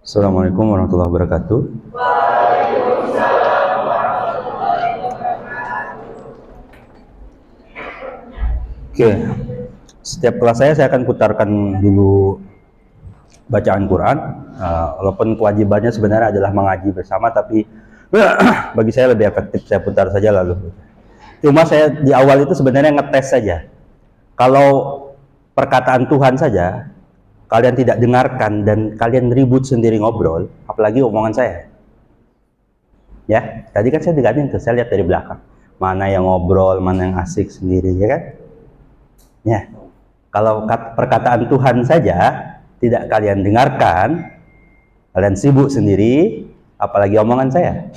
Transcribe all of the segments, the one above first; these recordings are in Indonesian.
Assalamualaikum warahmatullahi wabarakatuh. Oke, setiap kelas saya akan putarkan dulu bacaan Quran. Walaupun kewajibannya sebenarnya adalah mengaji bersama, tapi bagi saya lebih efektif saya putar saja lalu. Cuma saya di awal itu sebenarnya ngetes saja. Kalau perkataan Tuhan saja kalian tidak dengarkan dan kalian ribut sendiri ngobrol, apalagi omongan saya. Ya, tadi kan saya digantiin tuh, saya lihat dari belakang. Mana yang ngobrol, mana yang asik sendiri, ya kan? Ya, kalau perkataan Tuhan saja tidak kalian dengarkan, kalian sibuk sendiri, apalagi omongan saya.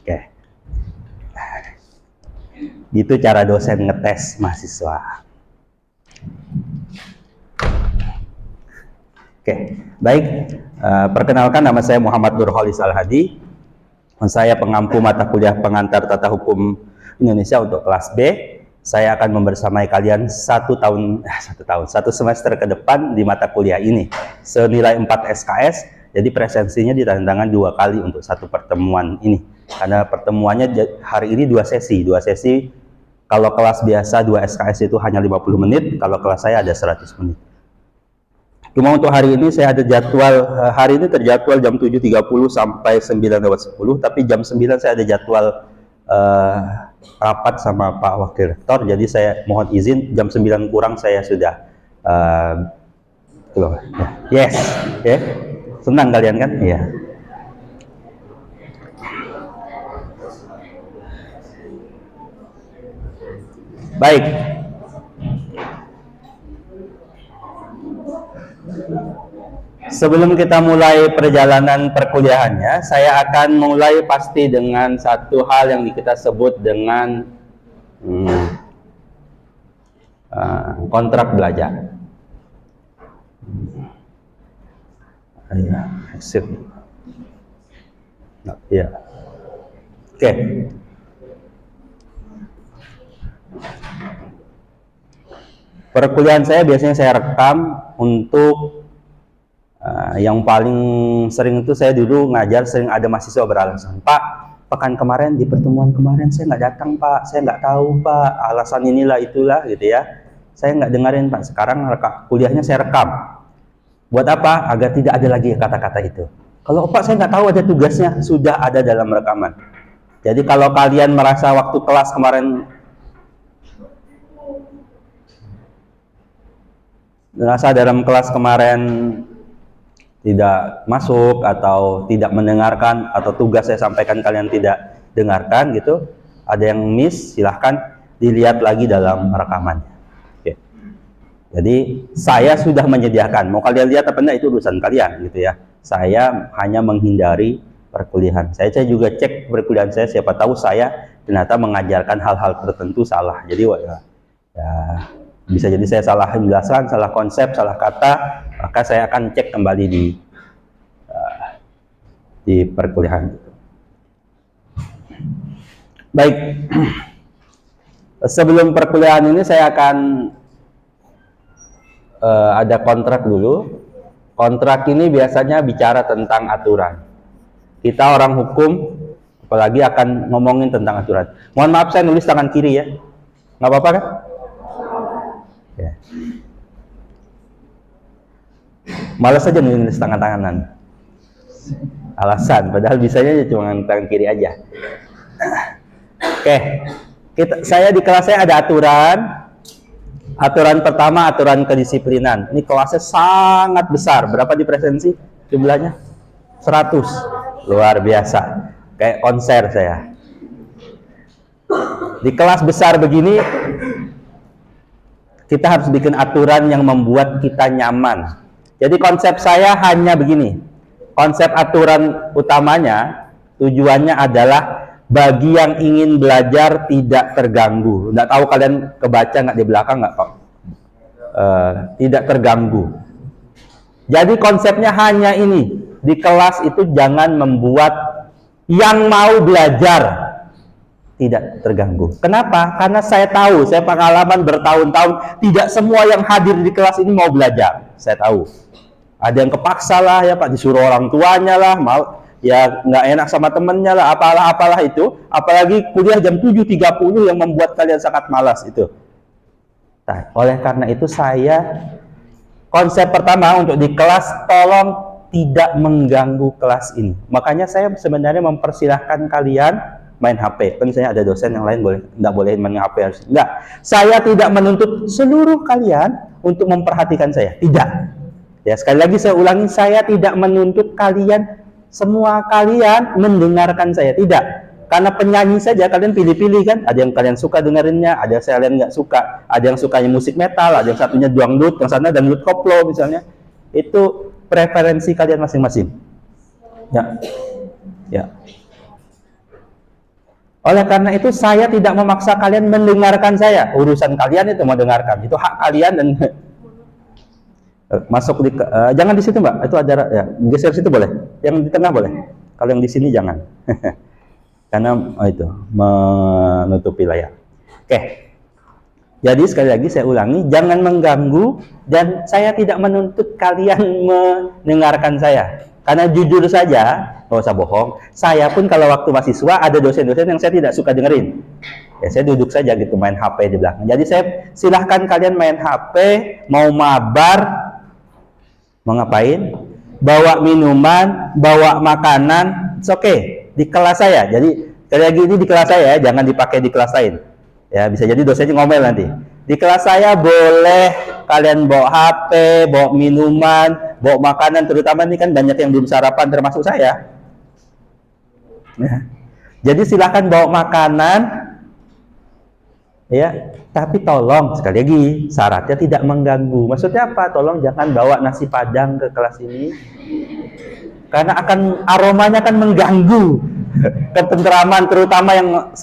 Oke. Itu cara dosen ngetes mahasiswa. Oke, baik. Perkenalkan, nama saya Muhammad Nurholis Al-Hadi. Saya pengampu mata kuliah pengantar tata hukum Indonesia untuk kelas B. Saya akan membersamai kalian satu semester ke depan di mata kuliah ini senilai 4 SKS. Jadi presensinya ditandatangan 2 kali untuk satu pertemuan ini, karena pertemuannya hari ini 2 sesi. Kalau kelas biasa 2 SKS itu hanya 50 menit, kalau kelas saya ada 100 menit. Cuma untuk hari ini saya ada jadwal, hari ini terjadwal jam 7.30 sampai 9.10, tapi jam 9 saya ada jadwal rapat sama Pak Wakil Rektor, jadi saya mohon izin jam 9 kurang saya sudah yes, ya. Senang kalian kan? Iya. Baik. Sebelum kita mulai perjalanan perkuliahannya, saya akan mulai pasti dengan satu hal yang kita sebut dengan kontrak belajar. Ya. Oke. Perkuliahan saya biasanya saya rekam untuk yang paling sering itu saya dulu ngajar, sering ada mahasiswa beralasan, Pak, pekan kemarin di pertemuan kemarin saya nggak datang Pak, saya nggak tahu Pak, alasan inilah itulah gitu ya, saya nggak dengerin Pak. Sekarang kuliahnya saya rekam. Buat apa? Agar tidak ada lagi kata-kata itu. Kalau Pak saya nggak tahu ada tugasnya, sudah ada dalam rekaman. Jadi kalau kalian merasa waktu kelas kemarin dalam kelas kemarin tidak masuk atau tidak mendengarkan, atau tugas saya sampaikan kalian tidak dengarkan gitu, ada yang miss, silahkan dilihat lagi dalam rekamannya. Oke. Jadi saya sudah menyediakan, mau kalian lihat apa enggak itu urusan kalian gitu ya. Saya hanya menghindari perkuliahan. Saya juga cek perkuliahan saya, siapa tahu saya ternyata mengajarkan hal-hal tertentu salah. Jadi ya, bisa jadi saya salah penjelasan, salah konsep, salah kata, maka saya akan cek kembali di perkuliahan. Baik, sebelum perkuliahan ini saya akan ada kontrak dulu. Kontrak ini biasanya bicara tentang aturan. Kita orang hukum, apalagi akan ngomongin tentang aturan. Mohon maaf saya nulis tangan kiri ya, nggak apa-apa kan? Ya. Malas saja nulis tangan-tanganan, alasan, padahal bisanya cuma tangan kiri aja. Oke, saya di kelas saya ada aturan. Aturan pertama, aturan kedisiplinan. Ini kelasnya sangat besar. Berapa di presensi jumlahnya? 100. Luar biasa. Kayak konser saya. Di kelas besar begini, kita harus bikin aturan yang membuat kita nyaman. Jadi konsep saya hanya begini. Konsep aturan utamanya, tujuannya adalah bagi yang ingin belajar tidak terganggu. Nggak tahu kalian kebaca nggak di belakang nggak kok? Tidak terganggu. Jadi konsepnya hanya ini. Di kelas itu jangan membuat yang mau belajar tidak terganggu. Kenapa? Karena saya tahu, saya pengalaman bertahun-tahun, tidak semua yang hadir di kelas ini mau belajar. Saya tahu. Ada yang kepaksa lah ya Pak, disuruh orang tuanya lah, mau ya nggak enak sama temennya lah, apalah itu. Apalagi kuliah jam 7.30 yang membuat kalian sangat malas itu. Nah, oleh karena itu konsep pertama untuk di kelas, tolong tidak mengganggu kelas ini. Makanya saya sebenarnya mempersilahkan kalian main HP. Kan misalnya ada dosen yang lain nggak boleh main HP, harus nggak. Saya tidak menuntut seluruh kalian untuk memperhatikan saya, tidak. Ya, sekali lagi saya ulangi, saya tidak menuntut semua kalian mendengarkan saya, tidak. Karena penyanyi saja kalian pilih-pilih kan, ada yang kalian suka dengerinnya, ada yang kalian nggak suka, ada yang sukanya musik metal, ada yang satunya dangdut, yang sana dangdut koplo misalnya. Itu preferensi kalian masing-masing. Ya. Ya. Oleh karena itu saya tidak memaksa kalian mendengarkan saya. Urusan kalian itu mau dengarkan. Itu hak kalian dan masuk jangan di situ Mbak. Itu ada ya, geser situ boleh. Yang di tengah boleh. Kalau yang di sini jangan. Karena itu menutupi layar. Oke. Jadi sekali lagi saya ulangi, jangan mengganggu, dan saya tidak menuntut kalian mendengarkan saya. Karena jujur saja, nggak usah bohong, saya pun kalau waktu mahasiswa ada dosen-dosen yang saya tidak suka dengerin. Ya saya duduk saja gitu main HP di belakang. Jadi saya silahkan kalian main HP, mau mabar, mau ngapain, bawa minuman, bawa makanan, it's okay. Di kelas saya, jadi sekali lagi ini di kelas saya, jangan dipakai di kelas lain. Ya bisa jadi dosennya ngomel nanti. Di kelas saya boleh kalian bawa HP, bawa minuman, bawa makanan, terutama ini kan banyak yang belum sarapan termasuk saya. Ya. Jadi silahkan bawa makanan, ya. Tapi tolong sekali lagi syaratnya tidak mengganggu. Maksudnya apa? Tolong jangan bawa nasi padang ke kelas ini, karena aromanya akan mengganggu ketenteraman, terutama yang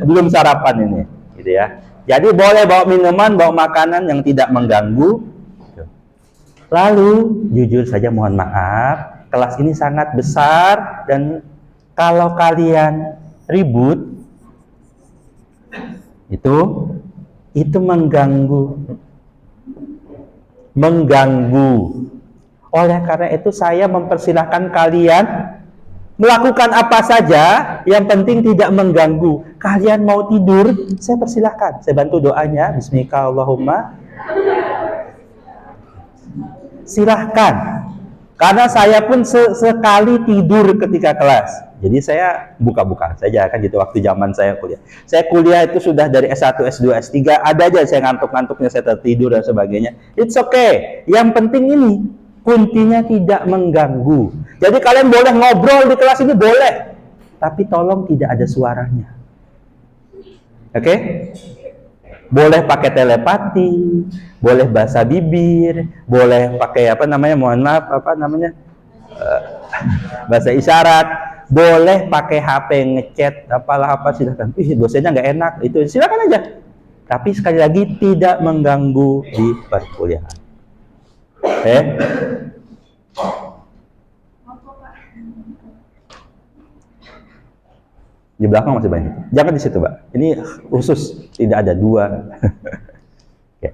belum sarapan ini, gitu ya. Jadi boleh bawa minuman, bawa makanan yang tidak mengganggu. Lalu jujur saja mohon maaf, kelas ini sangat besar dan kalau kalian ribut itu mengganggu. Oleh karena itu saya mempersilahkan kalian melakukan apa saja, yang penting tidak mengganggu. Kalian mau tidur, saya persilahkan. Saya bantu doanya. Bismillahirrahmanirrahim. Silahkan. Karena saya pun sekali tidur ketika kelas. Jadi saya buka-buka saja kan gitu waktu zaman saya kuliah. Saya kuliah itu sudah dari S1, S2, S3, ada aja saya ngantuk-ngantuknya, saya tertidur dan sebagainya. It's okay. Yang penting ini kuntinya tidak mengganggu. Jadi kalian boleh ngobrol di kelas ini, boleh, tapi tolong tidak ada suaranya. Oke? Boleh pakai telepati, boleh bahasa bibir, boleh pakai bahasa isyarat, boleh pakai HP ngechat, silakan. Dosennya nggak enak, itu silakan aja. Tapi sekali lagi tidak mengganggu di perkuliahan. Di belakang masih banyak. Jangan di situ, Mbak. Ini khusus, tidak ada dua. Oke.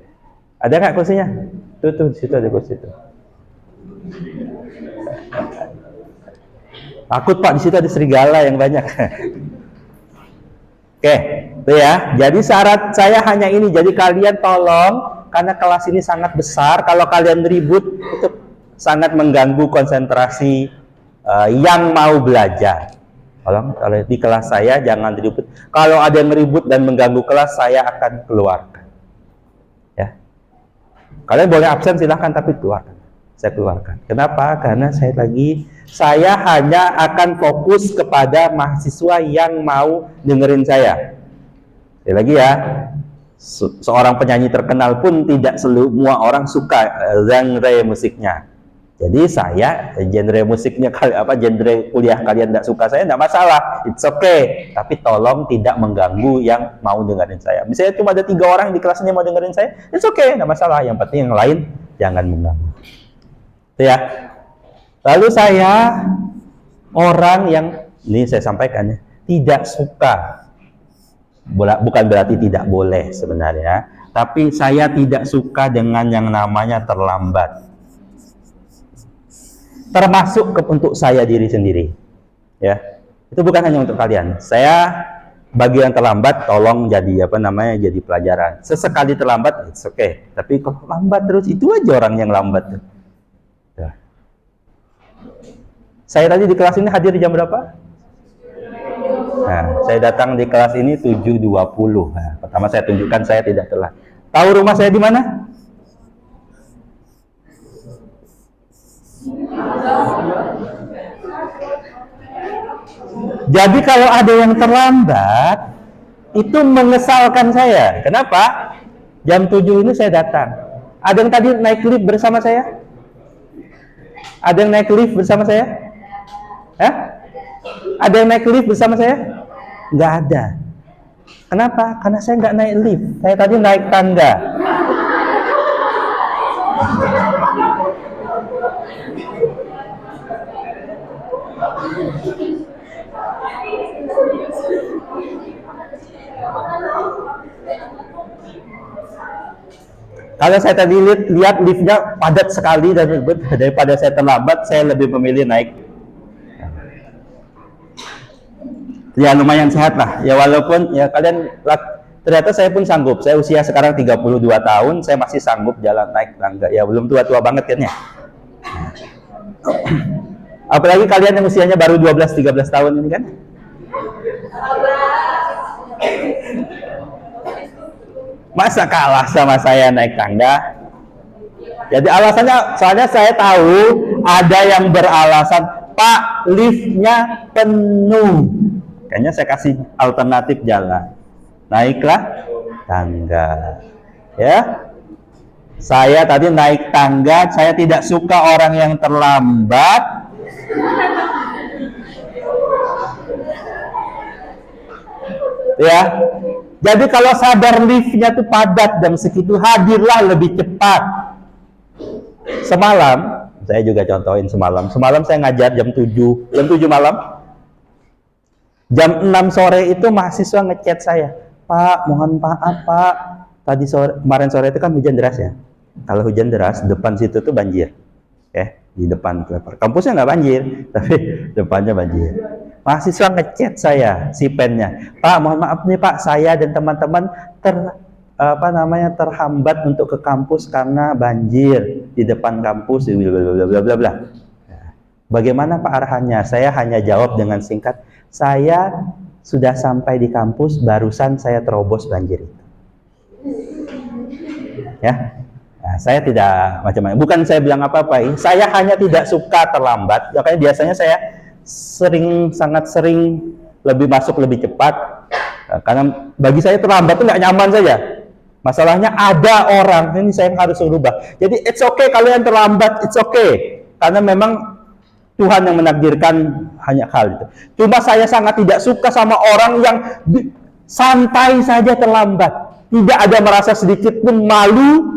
Ada nggak kursinya? Tuh, di situ ada kursi tuh. Takut Pak, di situ ada serigala yang banyak. Oke, itu ya. Jadi syarat saya hanya ini. Jadi kalian tolong, karena kelas ini sangat besar, kalau kalian ribut itu sangat mengganggu konsentrasi yang mau belajar. Tolong kalau di kelas saya jangan ribut. Kalau ada yang ribut dan mengganggu kelas, saya akan keluarkan. Ya. Kalian boleh absen silahkan, tapi keluarkan. Saya keluarkan. Kenapa? Karena saya hanya akan fokus kepada mahasiswa yang mau dengerin saya. Sekali lagi ya, seorang penyanyi terkenal pun tidak semua orang suka genre musiknya. Jadi saya genre musiknya genre kuliah kalian tidak suka, saya tidak masalah, it's okay. Tapi tolong tidak mengganggu yang mau dengerin saya. Misalnya cuma ada 3 orang di kelasnya mau dengerin saya, it's okay, tidak masalah. Yang penting yang lain jangan mengganggu. Itu ya. Lalu saya orang yang ini saya sampaikan ya, tidak suka Bukan berarti tidak boleh sebenarnya, tapi saya tidak suka dengan yang namanya terlambat. Termasuk untuk saya diri sendiri. Ya. Itu bukan hanya untuk kalian. Saya bagian terlambat tolong jadi jadi pelajaran. Sesekali terlambat it's okay. Tapi kalau lambat terus itu aja orang yang lambat. Ya. Saya tadi di kelas ini hadir di jam berapa? Nah, saya datang di kelas ini 7.20. Nah, pertama saya tunjukkan saya tidak telat. Tahu rumah saya di mana? Jadi kalau ada yang terlambat, itu mengesalkan saya. Kenapa? Jam 7 ini saya datang. Ada yang tadi naik lift bersama saya? Ada yang naik lift bersama saya? Hah? Ada yang naik lift bersama saya? Nggak ada. Kenapa? Karena saya nggak naik lift. Saya tadi naik tangga. Kalau saya tadi lihat liftnya padat sekali dan daripada saya terlambat, saya lebih memilih naik. Ya lumayan sehat lah. Ya walaupun ya kalian ternyata saya pun sanggup. Saya usia sekarang 32 tahun, saya masih sanggup jalan naik tangga. Ya belum tua-tua banget kan ya. Apalagi kalian yang usianya baru 12-13 tahun ini kan. Masa kalah sama saya naik tangga? Jadi alasannya, soalnya saya tahu ada yang beralasan, Pak, liftnya penuh. Kayaknya saya kasih alternatif jalan. Naiklah tangga. Ya. Saya tadi naik tangga, saya tidak suka orang yang terlambat. Ya. Jadi kalau sadar liftnya tuh padat jam segitu, hadirlah lebih cepat. Semalam, saya juga contohin semalam. Semalam saya ngajar jam 7 malam. Jam 6 sore itu mahasiswa ngechat saya. Pak, mohon maaf Pak. Kemarin sore itu kan hujan deras ya. Kalau hujan deras, depan situ tuh banjir. Di depan kampusnya nggak banjir, tapi depannya banjir. Mahasiswa ngechat saya, si pennya, Pak, mohon maaf nih Pak, saya dan teman-teman terhambat untuk ke kampus karena banjir di depan kampus, bla bla bla bla. Bagaimana Pak arahannya? Saya hanya jawab dengan singkat, saya sudah sampai di kampus, barusan saya terobos banjir itu. Ya. Nah, saya tidak macam-macam. Bukan saya bilang apa-apa. Saya hanya tidak suka terlambat. Makanya biasanya saya sangat sering lebih masuk lebih cepat. Nah, karena bagi saya terlambat itu nggak nyaman saja. Masalahnya ada orang, ini saya harus berubah. Jadi it's okay kalian terlambat, it's okay. Karena memang Tuhan yang menakdirkan hanya hal itu. Cuma saya sangat tidak suka sama orang yang santai saja terlambat. Tidak ada merasa sedikit pun malu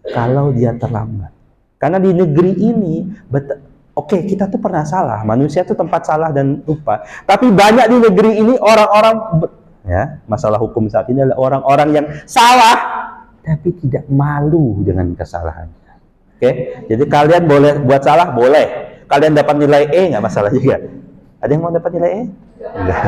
kalau dia terlambat. Karena di negeri ini, oke, kita tuh pernah salah. Manusia tuh tempat salah dan lupa. Tapi banyak di negeri ini orang-orang, masalah hukum saat ini adalah orang-orang yang salah, tapi tidak malu dengan kesalahannya. Oke, jadi kalian boleh buat salah, boleh. Kalian dapat nilai E, nggak masalah juga. Ada yang mau dapat nilai E? Enggak.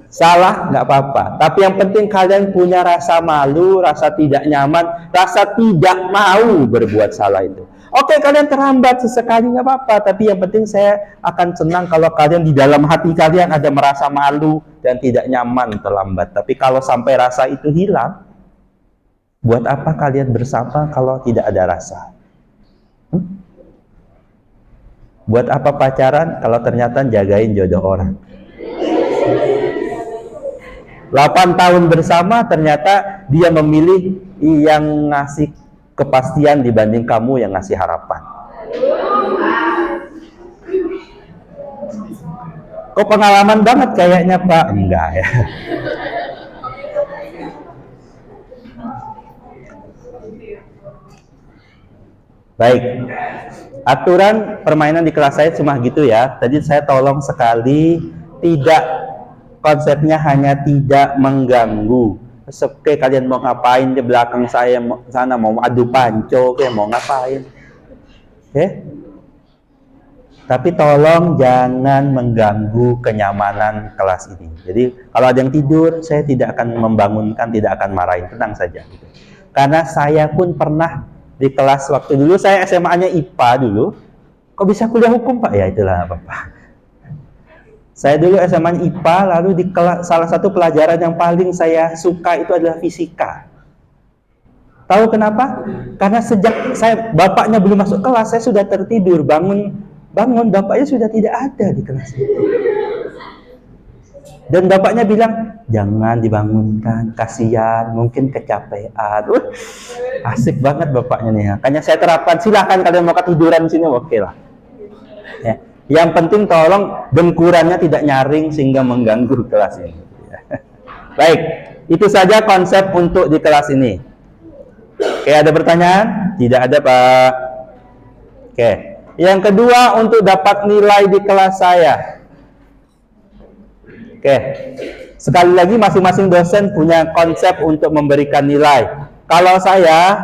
Salah nggak apa-apa, tapi yang penting kalian punya rasa malu, rasa tidak nyaman, rasa tidak mau berbuat salah itu. Oke, kalian terlambat sesekali nggak apa-apa, tapi yang penting saya akan senang kalau kalian di dalam hati kalian ada merasa malu dan tidak nyaman terlambat. Tapi kalau sampai rasa itu hilang, buat apa kalian bersama kalau tidak ada rasa? Buat apa pacaran kalau ternyata jagain jodoh orang? 8 tahun bersama ternyata dia memilih yang ngasih kepastian dibanding kamu yang ngasih harapan. Kok pengalaman banget kayaknya Pak? Enggak ya. Baik. Aturan permainan di kelas saya cuma gitu ya. Tadi saya tolong sekali tidak konsepnya hanya tidak mengganggu. Oke, kalian mau ngapain di belakang saya sana, mau adu panco, mau ngapain? Oke? Tapi tolong jangan mengganggu kenyamanan kelas ini. Jadi kalau ada yang tidur, saya tidak akan membangunkan, tidak akan marahin, tenang saja. Gitu. Karena saya pun pernah di kelas waktu dulu saya SMA-nya IPA dulu. Kok bisa kuliah hukum, Pak? Ya itulah Bapak. Saya dulu SMA IPA, lalu di kelas, salah satu pelajaran yang paling saya suka itu adalah fisika. Tahu kenapa? Karena sejak bapaknya belum masuk kelas, saya sudah tertidur, bangun bapaknya sudah tidak ada di kelas itu. Dan bapaknya bilang, jangan dibangunkan, kasihan, mungkin kecapean. Asik banget bapaknya nih. Makanya saya terapkan, silahkan kalian mau ketiduran di sini, oke lah. Ya. Yang penting tolong dengkurannya tidak nyaring sehingga mengganggu kelas ini. Baik, itu saja konsep untuk di kelas ini. Oke, ada pertanyaan? Tidak ada, Pak. Oke. Yang kedua, untuk dapat nilai di kelas saya. Oke. Sekali lagi masing-masing dosen punya konsep untuk memberikan nilai. Kalau saya,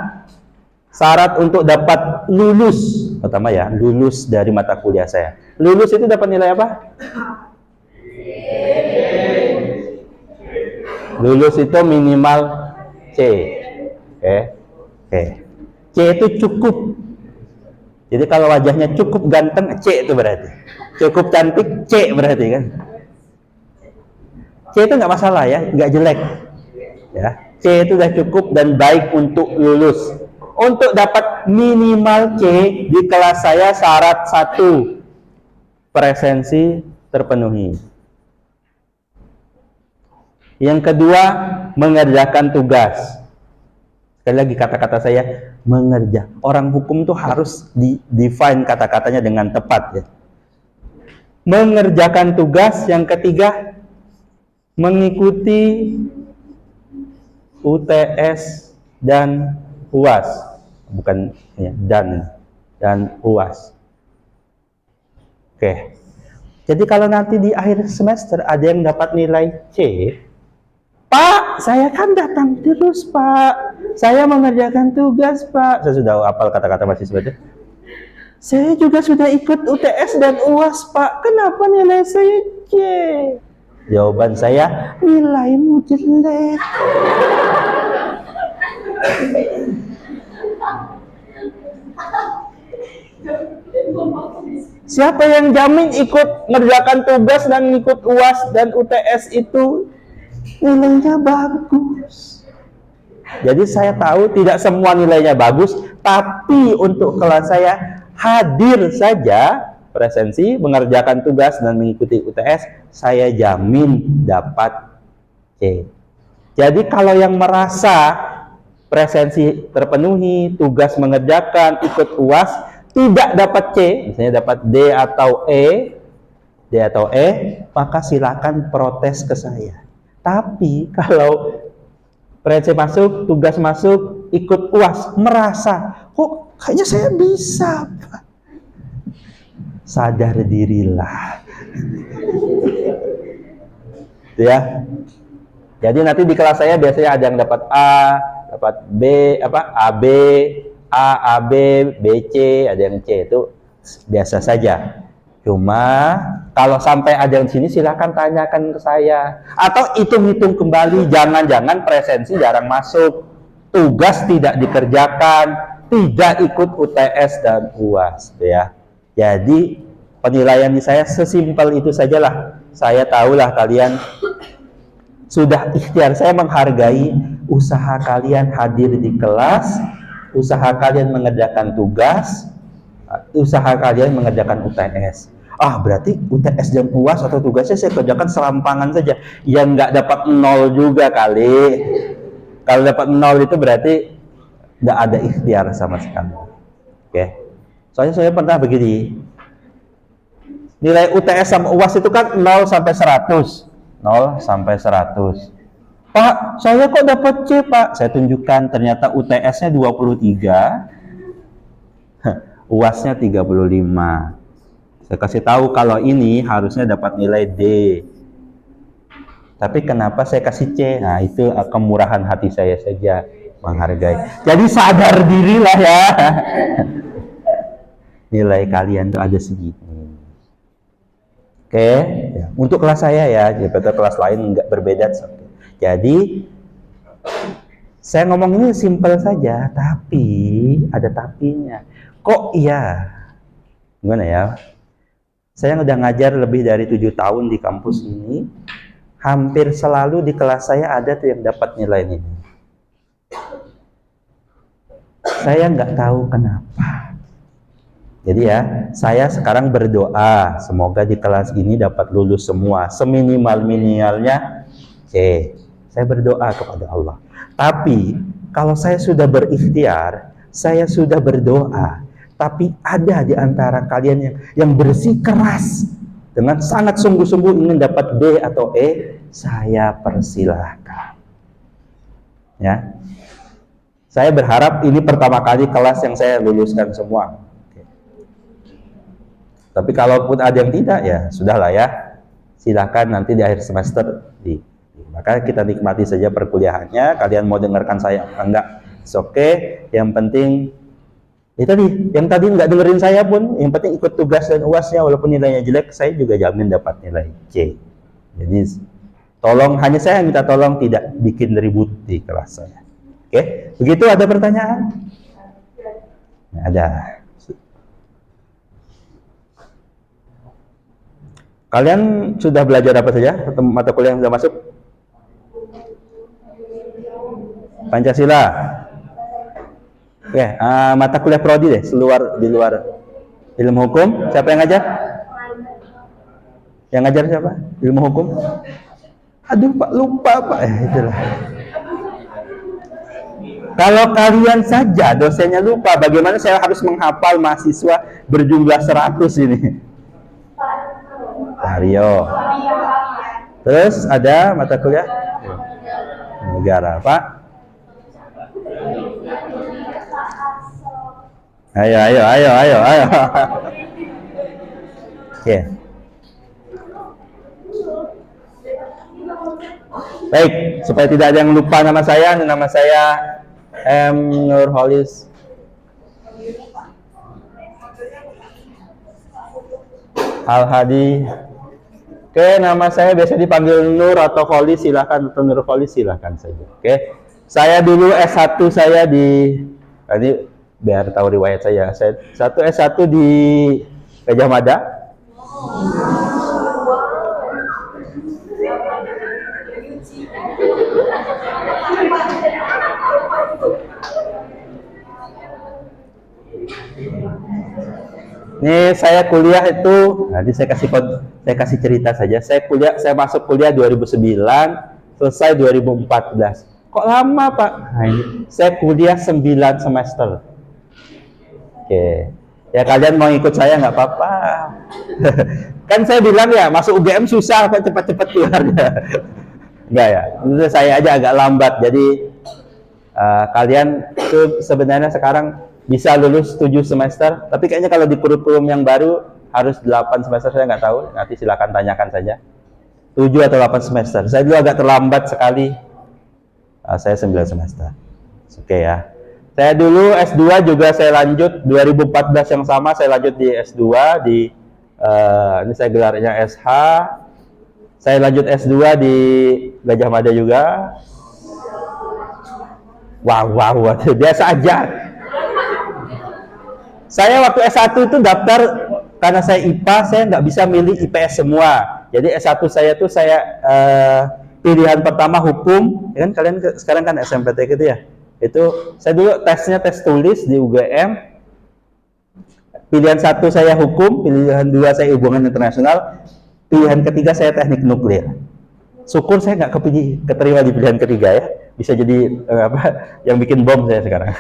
syarat untuk dapat lulus, pertama ya, lulus dari mata kuliah saya. Lulus itu dapat nilai apa? Lulus itu minimal C. Oke. C itu cukup. Jadi kalau wajahnya cukup ganteng, C itu berarti. Cukup cantik, C berarti kan. C itu nggak masalah ya, nggak jelek. Ya, C itu udah cukup dan baik untuk lulus. Untuk dapat minimal C di kelas saya syarat 1, presensi terpenuhi. Yang kedua, mengerjakan tugas. Sekali lagi kata-kata saya, mengerjakan. Orang hukum itu harus define kata-katanya dengan tepat ya. Mengerjakan tugas. Yang ketiga, mengikuti UTS dan UAS. Bukan ya, dan UAS. Oke. Jadi kalau nanti di akhir semester ada yang dapat nilai C, Pak, saya kan datang terus, Pak. Saya mengerjakan tugas, Pak. Saya sudah hafal kata-kata mahasiswa itu. Saya juga sudah ikut UTS dan UAS, Pak. Kenapa nilai saya C? Jawaban saya, nilaimu jelek. Siapa yang jamin ikut mengerjakan tugas dan ikut UAS dan UTS itu nilainya bagus? Jadi saya tahu tidak semua nilainya bagus, tapi untuk kelas saya hadir saja, presensi, mengerjakan tugas dan mengikuti UTS, saya jamin dapat C. Jadi kalau yang merasa presensi terpenuhi, tugas mengerjakan, ikut UAS, tidak dapat C, misalnya dapat D atau E, maka silakan protes ke saya. Tapi kalau presensi masuk, tugas masuk, ikut UAS, merasa, kok kayaknya saya bisa, Pak. Sadar dirilah. Ya. Jadi nanti di kelas saya biasanya ada yang dapat A, dapat B, A, B, C, ada yang C, itu biasa saja. Cuma kalau sampai ada yang sini silakan tanyakan ke saya. Atau hitung-hitung kembali, jangan-jangan presensi jarang masuk, tugas tidak dikerjakan, tidak ikut UTS dan UAS, ya. Jadi penilaian di saya sesimpel itu sajalah. Saya tahulah kalian sudah ikhtiar, saya menghargai usaha kalian hadir di kelas, usaha kalian mengerjakan tugas, usaha kalian mengerjakan UTS. Berarti UTS dan UAS atau tugasnya saya kerjakan selampangan saja. Yang nggak dapat 0 juga kali. Kalau dapat 0 itu berarti nggak ada ikhtiar sama sekali. Oke. Soalnya saya pernah begini. Nilai UTS sama UAS itu kan 0 sampai 100. 0 sampai 100. Pak, saya kok dapat C, Pak? Saya tunjukkan, ternyata UTS-nya 23, UAS-nya 35. Saya kasih tahu kalau ini harusnya dapat nilai D. Tapi kenapa saya kasih C? Nah, itu kemurahan hati saya saja menghargai. Jadi sadar dirilah ya. Nilai kalian tuh ada segini. Oke, ya. Untuk kelas saya ya, jadi kelas lain nggak berbeda. Jadi saya ngomong ini simpel saja, tapi ada tapinya. Kok iya? Gimana ya? Saya udah ngajar lebih dari 7 tahun di kampus ini. Hampir selalu di kelas saya ada tuh yang dapat nilai ini. Saya nggak tahu kenapa. Jadi ya, saya sekarang berdoa semoga di kelas ini dapat lulus semua, seminimal-minimalnya C. Saya berdoa kepada Allah. Tapi kalau saya sudah berikhtiar, saya sudah berdoa, tapi ada di antara kalian yang bersikeras dengan sangat sungguh-sungguh ingin dapat D atau E, saya persilahkan. Ya, saya berharap ini pertama kali kelas yang saya luluskan semua. Tapi kalaupun ada yang tidak, ya sudahlah ya. Silakan nanti di akhir semester maka kita nikmati saja perkuliahannya. Kalian mau dengarkan saya enggak? Oke. Yang penting yang tadi nggak dengerin saya pun, yang penting ikut tugas dan UASnya, walaupun nilainya jelek, saya juga jamin dapat nilai C. Jadi hanya saya minta tolong tidak bikin ribut di kelas saya. Oke, begitu. Ada pertanyaan? Ada. Kalian sudah belajar apa saja? Mata kuliah yang sudah masuk? Pancasila. Oke, mata kuliah prodi deh, di luar ilmu hukum. Siapa yang ngajar? Yang ngajar siapa? Ilmu hukum? Aduh Pak, lupa Pak. Itulah. Kalau kalian saja dosennya lupa, bagaimana saya harus menghafal mahasiswa berjumlah 100 ini? Mario. Terus ada mata kuliah negara, Pak. Ayo. Oke. Baik, supaya tidak ada yang lupa nama saya M. Nurholis Al-Hadi. Oke, nama saya biasa dipanggil Nur atau Holis, silahkan, atau Nurholis silahkan saja. Oke, saya dulu S1 saya ini biar tahu riwayat saya S1 di Gajah Mada. Ini saya kuliah itu, nanti saya kasih cerita saja. Saya masuk kuliah 2009, selesai 2014. Kok lama Pak? Nah, ini saya kuliah 9 semester. Oke, ya kalian mau ikut saya nggak apa-apa. Kan saya bilang ya, masuk UGM susah, kok cepat-cepat keluarnya. Enggak ya, menurut saya aja agak lambat. Jadi kalian tuh sebenarnya sekarang bisa lulus 7 semester, tapi kayaknya kalau di kurikulum yang baru harus 8 semester, saya nggak tahu, nanti silakan tanyakan saja. 7 atau 8 semester. Saya dulu agak terlambat sekali. Saya 9 semester. Oke ya. Saya dulu S2 juga saya lanjut 2014 yang sama, saya lanjut di S2 ini saya gelarnya SH. Saya lanjut S2 di Gajah Mada juga. Wow, biasa aja. Saya waktu S1 itu daftar, karena saya IPA, saya nggak bisa milih IPS semua. Jadi S1 saya tuh pilihan pertama hukum, ya kan kalian sekarang kan SMPT gitu ya. Itu saya dulu tesnya tes tulis di UGM. Pilihan 1 saya hukum, pilihan 2 saya hubungan internasional, pilihan ketiga saya teknik nuklir. Syukur saya nggak keterima di pilihan ketiga ya. Bisa jadi yang bikin bom saya sekarang.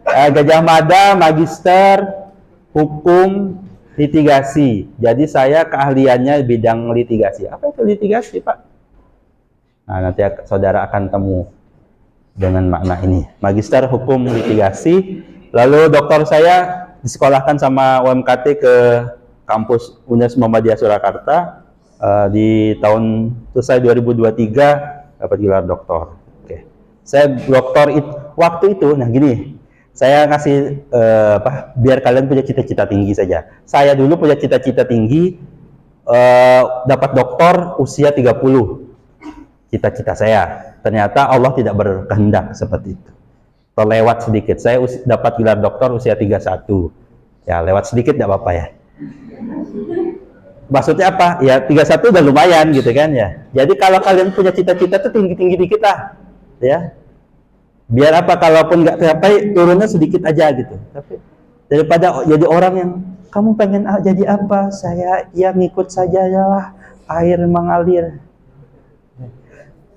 Gajah Mada, magister hukum litigasi. Jadi saya keahliannya bidang litigasi. Apa itu litigasi, Pak? Nah, nanti saudara akan temu dengan makna ini. Magister hukum litigasi. Lalu doktor saya disekolahkan sama UMKT ke kampus Universitas Muhammadiyah Surakarta. Di tahun selesai 2023 dapat gelar doktor. Oke. Saya doktor waktu itu, nah gini, saya ngasih biar kalian punya cita-cita tinggi saja. Saya dulu punya cita-cita tinggi, dapat doktor usia 30. Cita-cita saya. Ternyata Allah tidak berkehendak seperti itu. Terlewat sedikit. Saya dapat gelar doktor usia 31. Ya, lewat sedikit tidak apa-apa ya. Maksudnya apa? Ya 31 udah lumayan gitu kan ya. Jadi kalau kalian punya cita-cita tuh tinggi-tinggi dikit lah. Ya. Biar apa, kalaupun nggak tercapai turunnya sedikit aja gitu. Tapi daripada jadi orang yang kamu pengen jadi apa? Saya ya ngikut saja lah, air mengalir.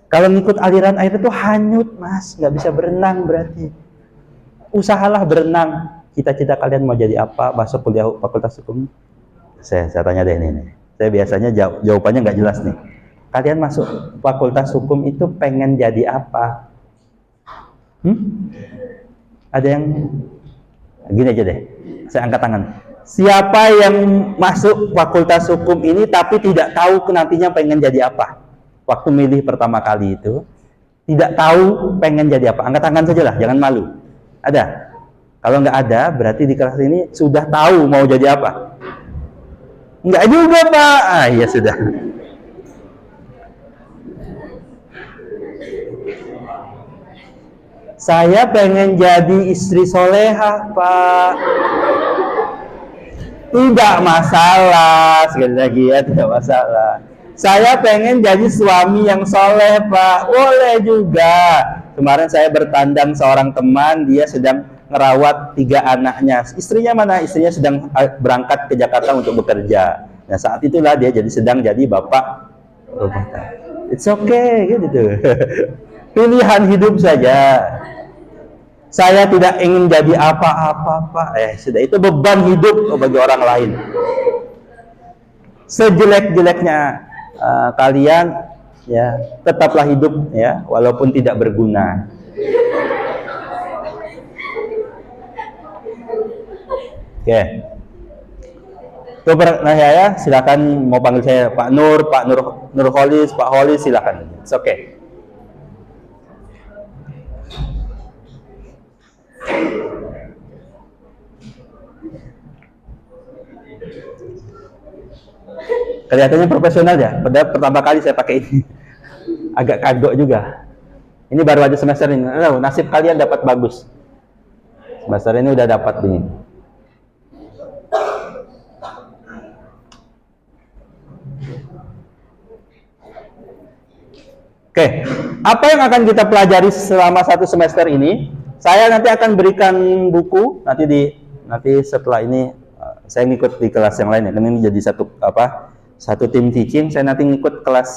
Kalau ngikut aliran air itu hanyut, Mas, nggak bisa berenang berarti. Usahalah berenang. Cita-cita kalian mau jadi apa? Masuk kuliah fakultas hukum? Saya tanya deh ini. Saya biasanya jawabannya nggak jelas nih. Kalian masuk fakultas hukum itu pengen jadi apa? Ada yang gini aja deh. Saya angkat tangan. Siapa yang masuk fakultas hukum ini tapi tidak tahu nantinya pengen jadi apa? Waktu milih pertama kali itu tidak tahu pengen jadi apa, angkat tangan saja lah, jangan malu. Ada? Kalau nggak ada, berarti di kelas ini sudah tahu mau jadi apa. Nggak juga, Pak. Ya sudah. Saya pengen jadi istri solehah, Pak. Tidak masalah, sekali lagi ya, tidak masalah. Saya pengen jadi suami yang soleh, Pak. Boleh juga. Kemarin saya bertandang seorang teman, dia sedang merawat 3 anaknya. Istrinya mana? Istrinya sedang berangkat ke Jakarta untuk bekerja. Nah, saat itulah dia sedang jadi bapak rumah tangga. It's okay, gitu. Pilihan hidup saja. Saya tidak ingin jadi apa-apa, Pak. Sudah, itu beban hidup bagi orang lain. Sejelek-jeleknya kalian ya tetaplah hidup ya, walaupun tidak berguna. Oke. Itu saya, silakan mau panggil saya Pak Nur, Pak Nurholis, Pak Holis, silakan. It's okay. Kelihatannya profesional ya, padahal pertama kali saya pakai ini. Agak kagok juga. Ini baru aja semester ini. Nasib kalian dapat bagus. Semester ini udah dapat ini. Oke, apa yang akan kita pelajari selama 1 semester ini? Saya nanti akan berikan buku nanti setelah ini saya ngikut di kelas yang lain ya. Ini jadi satu tim teaching. Saya nanti ngikut kelas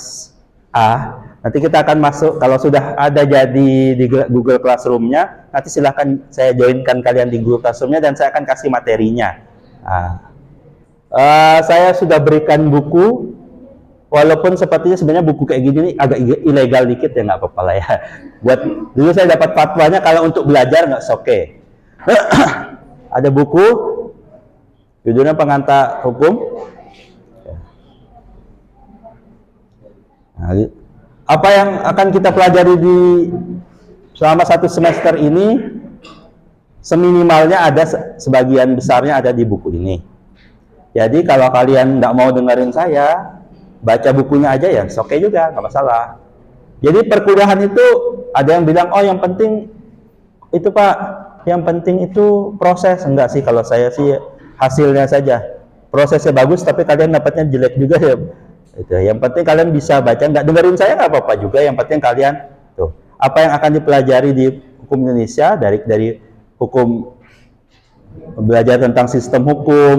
A. Nanti kita akan masuk, kalau sudah ada jadi di Google Classroom-nya, nanti silahkan saya joinkan kalian di Google Classroom-nya dan saya akan kasih materinya. Saya sudah berikan buku, walaupun sepertinya sebenarnya buku kayak gini nih agak ilegal dikit ya, nggak apa-apa lah ya. Buat dulu saya dapat fatwanya kalau untuk belajar nggak oke. Ada buku, judulnya Pengantar Hukum. Nah, apa yang akan kita pelajari selama 1 semester ini, seminimalnya ada sebagian besarnya ada di buku ini. Jadi kalau kalian nggak mau dengerin saya, baca bukunya aja ya, oke juga, nggak masalah. Jadi perkuliahan itu ada yang bilang, oh yang penting itu Pak, yang penting itu proses. Enggak sih, kalau saya sih hasilnya saja. Prosesnya bagus tapi kalian dapatnya jelek juga ya. Itu. Yang penting kalian bisa baca, nggak dengerin saya nggak apa-apa juga. Yang penting kalian tuh apa yang akan dipelajari di hukum Indonesia, dari hukum, belajar tentang sistem hukum.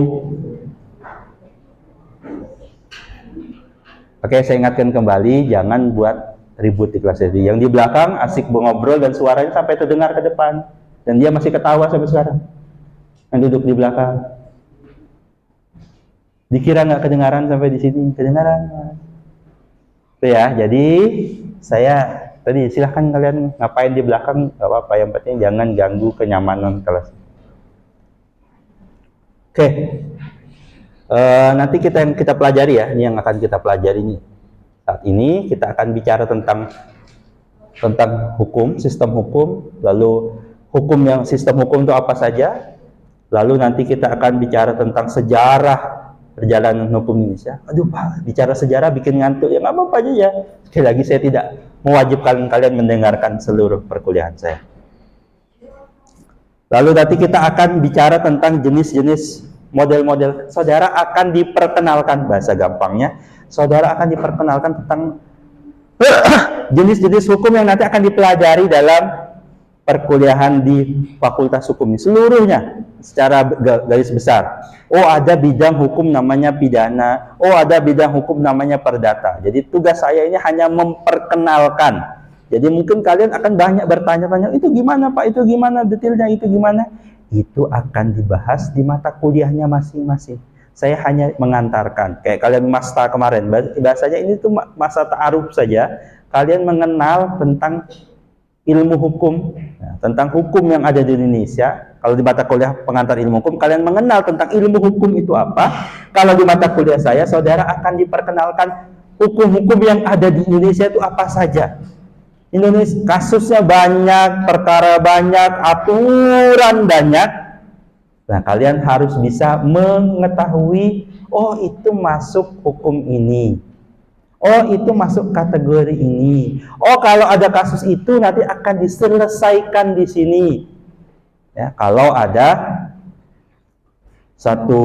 Oke, saya ingatkan kembali, jangan buat ribut di kelas ini. Yang di belakang asik ngobrol dan suaranya sampai terdengar ke depan, dan dia masih ketawa sampai sekarang. Yang duduk di belakang. Dikira nggak kedengaran sampai di sini, kedengaran. Itu ya, jadi saya tadi silahkan kalian ngapain di belakang, nggak apa-apa, yang penting jangan ganggu kenyamanan kelas. Oke. Nanti yang kita pelajari ya, ini yang akan kita pelajari nih. Saat ini kita akan bicara tentang hukum, sistem hukum, lalu sistem hukum itu apa saja, lalu nanti kita akan bicara tentang sejarah perjalanan hukum Indonesia. Aduh Pak, bicara sejarah bikin ngantuk, ya nggak apa-apa aja ya. Sekali lagi saya tidak mewajibkan kalian mendengarkan seluruh perkuliahan saya. Lalu nanti kita akan bicara tentang jenis-jenis model-model. Saudara akan diperkenalkan, bahasa gampangnya, saudara akan diperkenalkan tentang jenis-jenis hukum yang nanti akan dipelajari dalam perkuliahan di Fakultas Hukum ini seluruhnya secara garis besar. Oh, ada bidang hukum namanya pidana, oh ada bidang hukum namanya perdata. Jadi tugas saya ini hanya memperkenalkan. Jadi mungkin kalian akan banyak bertanya-tanya, itu gimana Pak, itu gimana detailnya, itu gimana? Itu akan dibahas di mata kuliahnya masing-masing. Saya hanya mengantarkan, kayak kalian masta kemarin, bahasanya ini tuh masa ta'aruf saja. Kalian mengenal tentang ilmu hukum, tentang hukum yang ada di Indonesia. Kalau di mata kuliah pengantar ilmu hukum, kalian mengenal tentang ilmu hukum itu apa. Kalau di mata kuliah saya, saudara akan diperkenalkan hukum-hukum yang ada di Indonesia itu apa saja. Indonesia kasusnya banyak, perkara banyak, aturan banyak. Nah, kalian harus bisa mengetahui, oh itu masuk hukum ini. Oh, itu masuk kategori ini. Oh, kalau ada kasus itu nanti akan diselesaikan di sini. Ya, kalau ada satu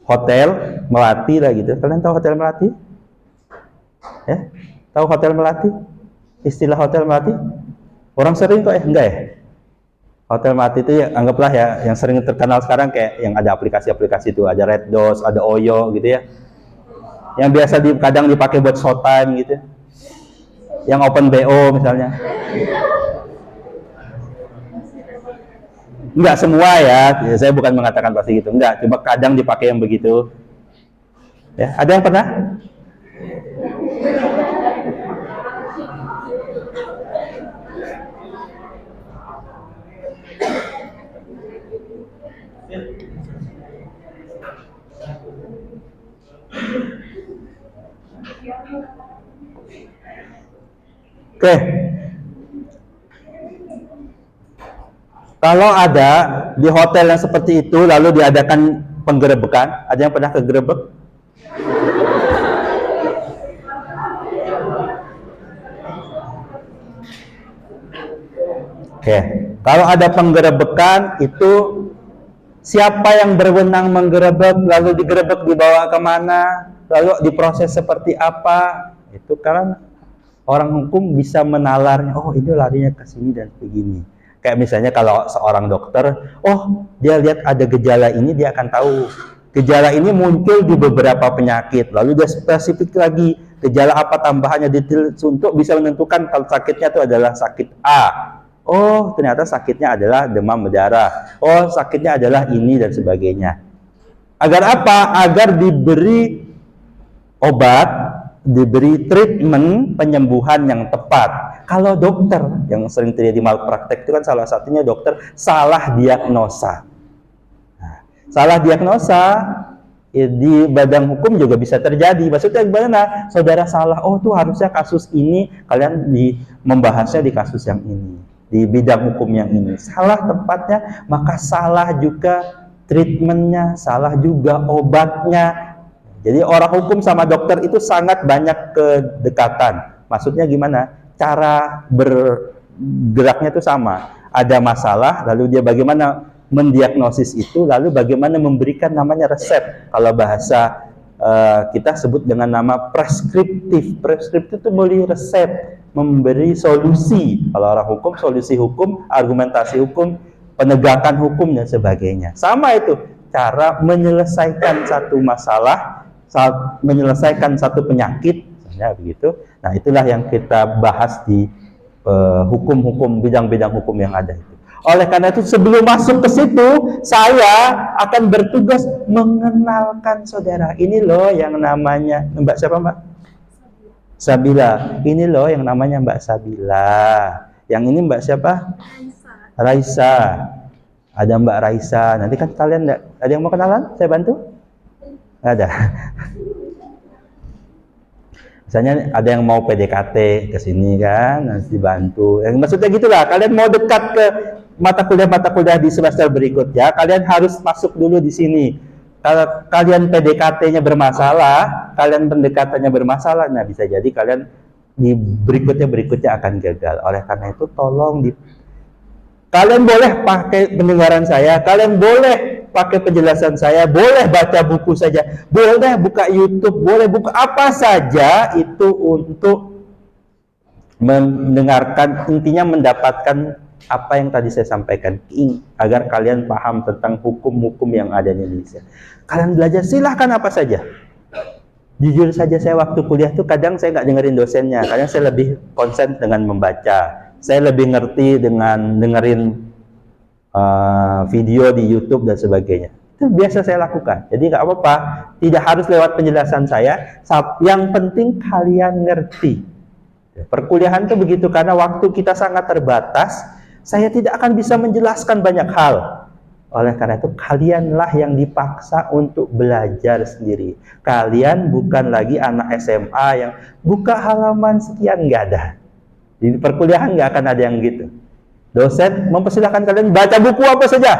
hotel Melati lah gitu. Kalian tahu hotel Melati? Ya, tahu hotel Melati? Istilah hotel Melati? Orang sering kok ya? Enggak ya? Hotel Melati itu ya, anggaplah ya yang sering terkenal sekarang kayak yang ada aplikasi-aplikasi itu, ada Red Doors, ada Oyo gitu ya. Yang biasa kadang dipakai buat showtime gitu, yang open BO misalnya. Enggak semua ya, saya bukan mengatakan pasti gitu, enggak, coba kadang dipakai yang begitu. Ya, ada yang pernah? Oke. Kalau ada di hotel yang seperti itu lalu diadakan penggerebekan, ada yang pernah kegerebek? Oke. Kalau ada penggerebekan itu siapa yang berwenang menggerebek, lalu digerebek dibawa kemana, lalu diproses seperti apa? Itu karena orang hukum bisa menalarnya, oh ini larinya ke sini dan begini. Kayak misalnya kalau seorang dokter, oh dia lihat ada gejala ini, dia akan tahu gejala ini muncul di beberapa penyakit, lalu dia spesifik lagi gejala apa tambahannya detail untuk bisa menentukan kalau sakitnya itu adalah sakit A. Oh ternyata sakitnya adalah demam berdarah, oh sakitnya adalah ini dan sebagainya. Agar apa? Agar diberi obat, diberi treatment penyembuhan yang tepat. Kalau dokter yang sering terjadi malpraktek itu kan salah satunya dokter salah diagnosa. Nah, salah diagnosa di badan hukum juga bisa terjadi. Maksudnya gimana? Saudara salah, oh tuh harusnya kasus ini, kalian membahasnya di kasus yang ini, di bidang hukum yang ini. Salah tempatnya, maka salah juga treatmentnya, salah juga obatnya. Jadi orang hukum sama dokter itu sangat banyak kedekatan. Maksudnya gimana? Cara bergeraknya itu sama. Ada masalah, lalu dia bagaimana mendiagnosis itu, lalu bagaimana memberikan namanya resep. Kalau bahasa kita sebut dengan nama preskriptif. Preskriptif itu memberi resep, memberi solusi. Kalau orang hukum, solusi hukum, argumentasi hukum, penegakan hukum dan sebagainya. Sama itu cara menyelesaikan satu masalah, menyelesaikan satu penyakit, misalnya begitu. Nah, itulah yang kita bahas di hukum-hukum, bidang-bidang hukum yang ada itu. Oleh karena itu, sebelum masuk ke situ, saya akan bertugas mengenalkan saudara. Ini loh yang namanya Mbak siapa, Mbak? Sabila. Ini loh yang namanya Mbak Sabila. Yang ini Mbak siapa? Raisa. Ada Mbak Raisa. Nanti kan kalian ada yang mau kenalan? Saya bantu? Ada. Misalnya ada yang mau PDKT ke sini kan, nanti dibantu. Yang maksudnya gitulah, kalian mau dekat ke mata kuliah di semester berikutnya, kalian harus masuk dulu di sini. Kalau kalian PDKT-nya bermasalah, kalian pendekatannya bermasalah, nah bisa jadi kalian di berikutnya akan gagal. Oleh karena itu tolong kalian boleh pakai pendengaran saya, kalian boleh pakai penjelasan saya, boleh baca buku saja, boleh buka YouTube, boleh buka apa saja itu untuk mendengarkan, intinya mendapatkan apa yang tadi saya sampaikan, agar kalian paham tentang hukum-hukum yang ada di Indonesia. Kalian belajar silahkan apa saja. Jujur saja saya waktu kuliah tuh kadang saya nggak dengerin dosennya, kadang saya lebih konsen dengan membaca. Saya lebih ngerti dengan dengerin video di YouTube dan sebagainya. Itu biasa saya lakukan. Jadi nggak apa-apa, tidak harus lewat penjelasan saya. Yang penting kalian ngerti. Perkuliahan itu begitu, karena waktu kita sangat terbatas. Saya tidak akan bisa menjelaskan banyak hal. Oleh karena itu kalianlah yang dipaksa untuk belajar sendiri. Kalian bukan lagi anak SMA yang buka halaman sekian, nggak ada. Di perkuliahan nggak akan ada yang gitu. Dosen mempersilahkan kalian baca buku apa saja.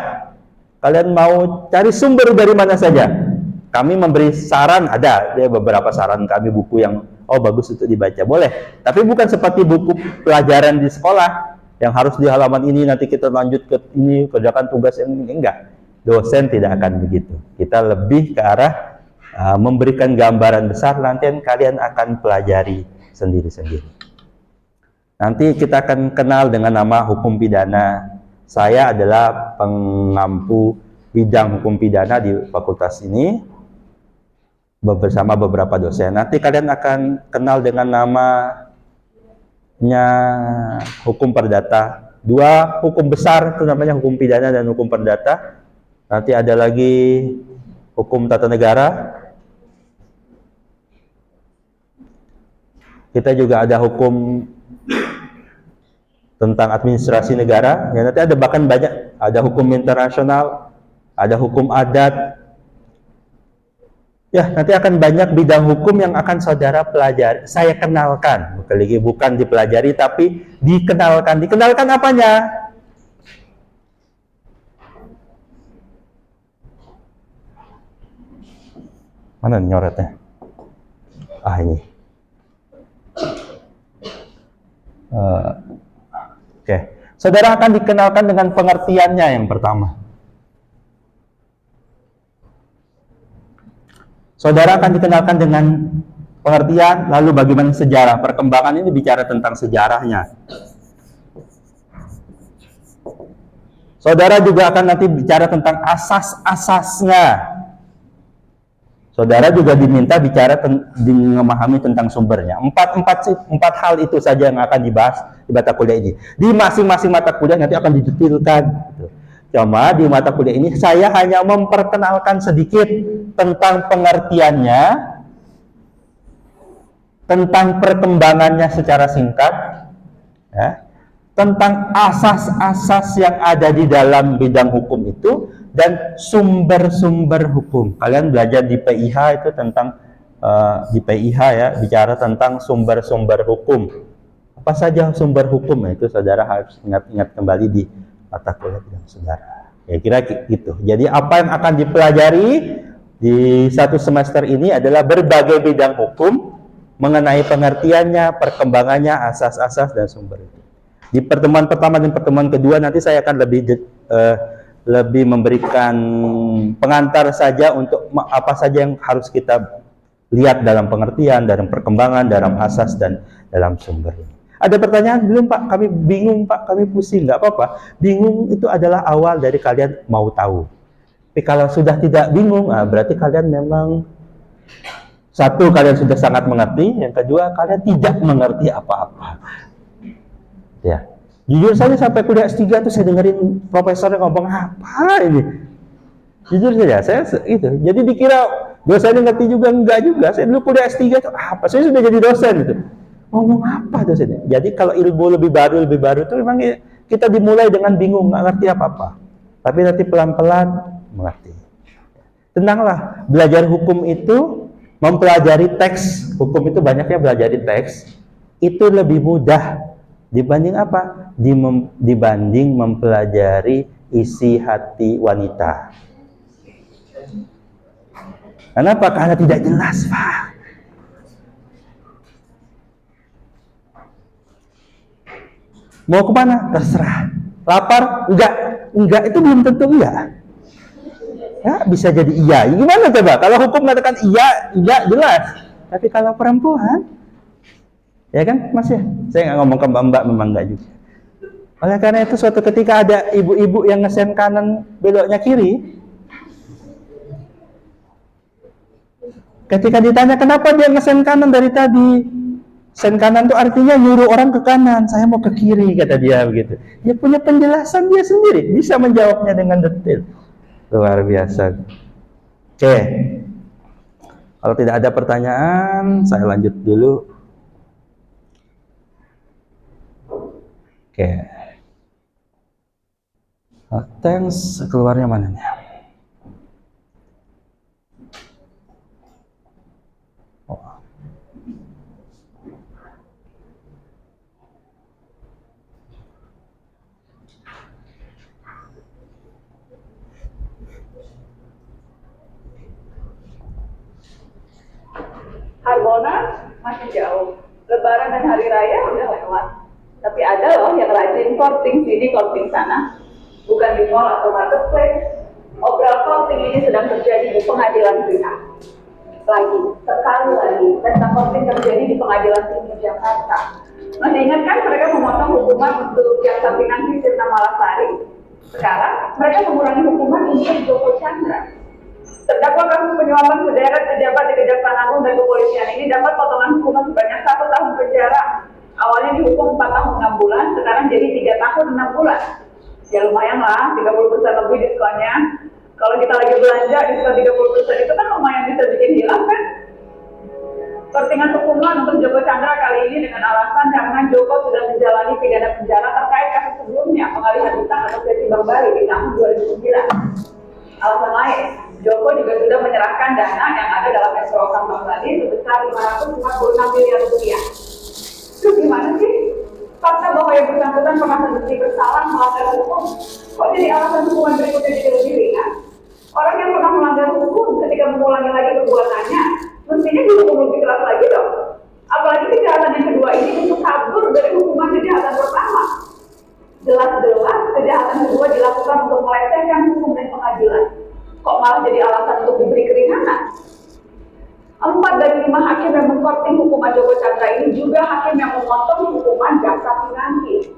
Kalian mau cari sumber dari mana saja. Kami memberi saran, ada beberapa saran kami buku yang bagus untuk dibaca, boleh. Tapi bukan seperti buku pelajaran di sekolah yang harus di halaman ini, nanti kita lanjut ke ini, kerjakan tugas yang ini. Enggak. Dosen tidak akan begitu. Kita lebih ke arah memberikan gambaran besar, nanti kalian akan pelajari sendiri-sendiri. Nanti kita akan kenal dengan nama hukum pidana. Saya adalah pengampu bidang hukum pidana di fakultas ini bersama beberapa dosen. Nanti kalian akan kenal dengan namanya hukum perdata. Dua hukum besar itu namanya hukum pidana dan hukum perdata. Nanti ada lagi hukum tata negara. Kita juga ada hukum tentang administrasi negara, ya nanti ada bahkan banyak, ada hukum internasional, ada hukum adat, ya nanti akan banyak bidang hukum yang akan saudara pelajari. Saya kenalkan, bukan dipelajari tapi dikenalkan. Dikenalkan apanya? Mana nyoretnya? Ini. Oke, saudara akan dikenalkan dengan pengertiannya yang pertama. Saudara akan dikenalkan dengan pengertian, lalu bagaimana sejarah. Perkembangan ini bicara tentang sejarahnya. Saudara juga akan nanti bicara tentang asas-asasnya. Saudara juga diminta bicara memahami tentang sumbernya. Empat hal itu saja yang akan dibahas di mata kuliah ini. Di masing-masing mata kuliah nanti akan didetailkan. Cuma di mata kuliah ini saya hanya memperkenalkan sedikit tentang pengertiannya, tentang perkembangannya secara singkat, ya, tentang asas-asas yang ada di dalam bidang hukum itu, dan sumber-sumber hukum. Kalian belajar di PIH itu tentang di PIH ya, bicara tentang sumber-sumber hukum. Apa saja sumber hukum? Itu saudara harus ingat-ingat kembali di mata kuliah bidang saudara. Ya kira gitu. Jadi apa yang akan dipelajari di satu semester ini adalah berbagai bidang hukum mengenai pengertiannya, perkembangannya, asas-asas dan sumber itu. Di pertemuan pertama dan pertemuan kedua nanti saya akan lebih memberikan pengantar saja untuk apa saja yang harus kita lihat dalam pengertian, dalam perkembangan, dalam asas, dan dalam sumber ini. Ada pertanyaan? Belum Pak, kami bingung Pak, kami pusing. Nggak apa-apa, bingung itu adalah awal dari kalian mau tahu. Tapi kalau sudah tidak bingung, berarti kalian memang, satu, kalian sudah sangat mengerti, yang kedua, kalian tidak mengerti apa-apa. Ya. Jujur saja sampai kuliah S3 tuh saya dengerin profesornya ngomong apa ini. Jujur saja, saya itu. Jadi dikira dosennya ngerti juga, enggak juga. Saya dulu kuliah S3 tuh apa? Saya sudah jadi dosen itu. Ngomong apa dosennya? Jadi kalau ilmu lebih baru itu memang kita dimulai dengan bingung, nggak ngerti apa-apa. tapi nanti pelan-pelan mengerti. Tenanglah, belajar hukum itu, mempelajari teks hukum itu, banyaknya belajar teks itu lebih mudah dibanding apa? Dibanding mempelajari isi hati wanita. Kenapa? Karena tidak jelas, Pak. Mau kemana? Terserah. Lapar? Enggak. Enggak itu belum tentu iya. Ya, bisa jadi iya. Gimana coba? Kalau hukum mengatakan iya, iya jelas. Tapi kalau perempuan, ya kan, Mas ya? Saya nggak ngomong ke mbak-mbak, memang enggak juga. Oleh karena itu, suatu ketika ada ibu-ibu yang ngesen kanan, beloknya kiri. Ketika ditanya kenapa dia ngesen kanan dari tadi, sen kanan itu artinya nyuruh orang ke kanan, saya mau ke kiri, kata dia begitu. Dia punya penjelasan dia sendiri, bisa menjawabnya dengan detail. Luar biasa. Oke, kalau tidak ada pertanyaan, saya lanjut dulu. Oke, thanks, keluarnya mana nih? Harbolnas masih jauh. Lebaran dan hari raya udah lewat. Tapi ada loh yang rajin courting sini, courting sana. Bukan di mall atau marketplace. Obral courting ini sedang terjadi di pengadilan pihak. Lagi, sekali lagi, pesta courting terjadi di pengadilan tinggi Jakarta. Masih ingat kan mereka memotong hukuman untuk jaksa pinangki Sirna Malasari? Sekarang mereka mengurangi hukuman untuk Joko Chandra. Terdakwa kasus penyuapan sederet pejabat di Kejaksaan Agung dan Kepolisian ini dapat potongan hukuman sebanyak 1 tahun penjara. Awalnya dihukum 4 tahun 6 bulan, sekarang jadi 3 tahun 6 bulan. Ya lumayan lah, 30% lebih diskonnya. Kalau kita lagi belanja, diskon 30% itu kan lumayan bisa bikin hilang kan? Pertingan hukuman untuk Joko Chandra kali ini dengan alasan karena Joko sudah menjalani pidana penjara terkait kasus sebelumnya, pengalihan utang atau sesi Bank Bali di tahun 2009. Alasan lain, Joko juga sudah menyerahkan dana yang ada dalam escrow account Bank Bali sebesar 546 miliar rupiah. Itu gimana sih? Fakta bahwa yang bersangkutan pernah terbukti bersalah melanggar hukum, kok jadi alasan hukuman berikutnya jadi lebih ringan? Orang yang pernah melanggar hukum ketika mengulangi lagi perbuatannya, mestinya dihukum lebih keras lagi dong. Apalagi kejahatan yang kedua ini untuk kabur dari hukuman kejahatan pertama. Jelas-jelas kejahatan kedua dilakukan untuk melecehkan hukum dan pengadilan. Kok malah jadi alasan untuk diberi keringanan? 4 dari 5 hakim yang mengkorting hukuman Joko Chandra ini juga hakim yang memotong hukuman jaksa pinangki.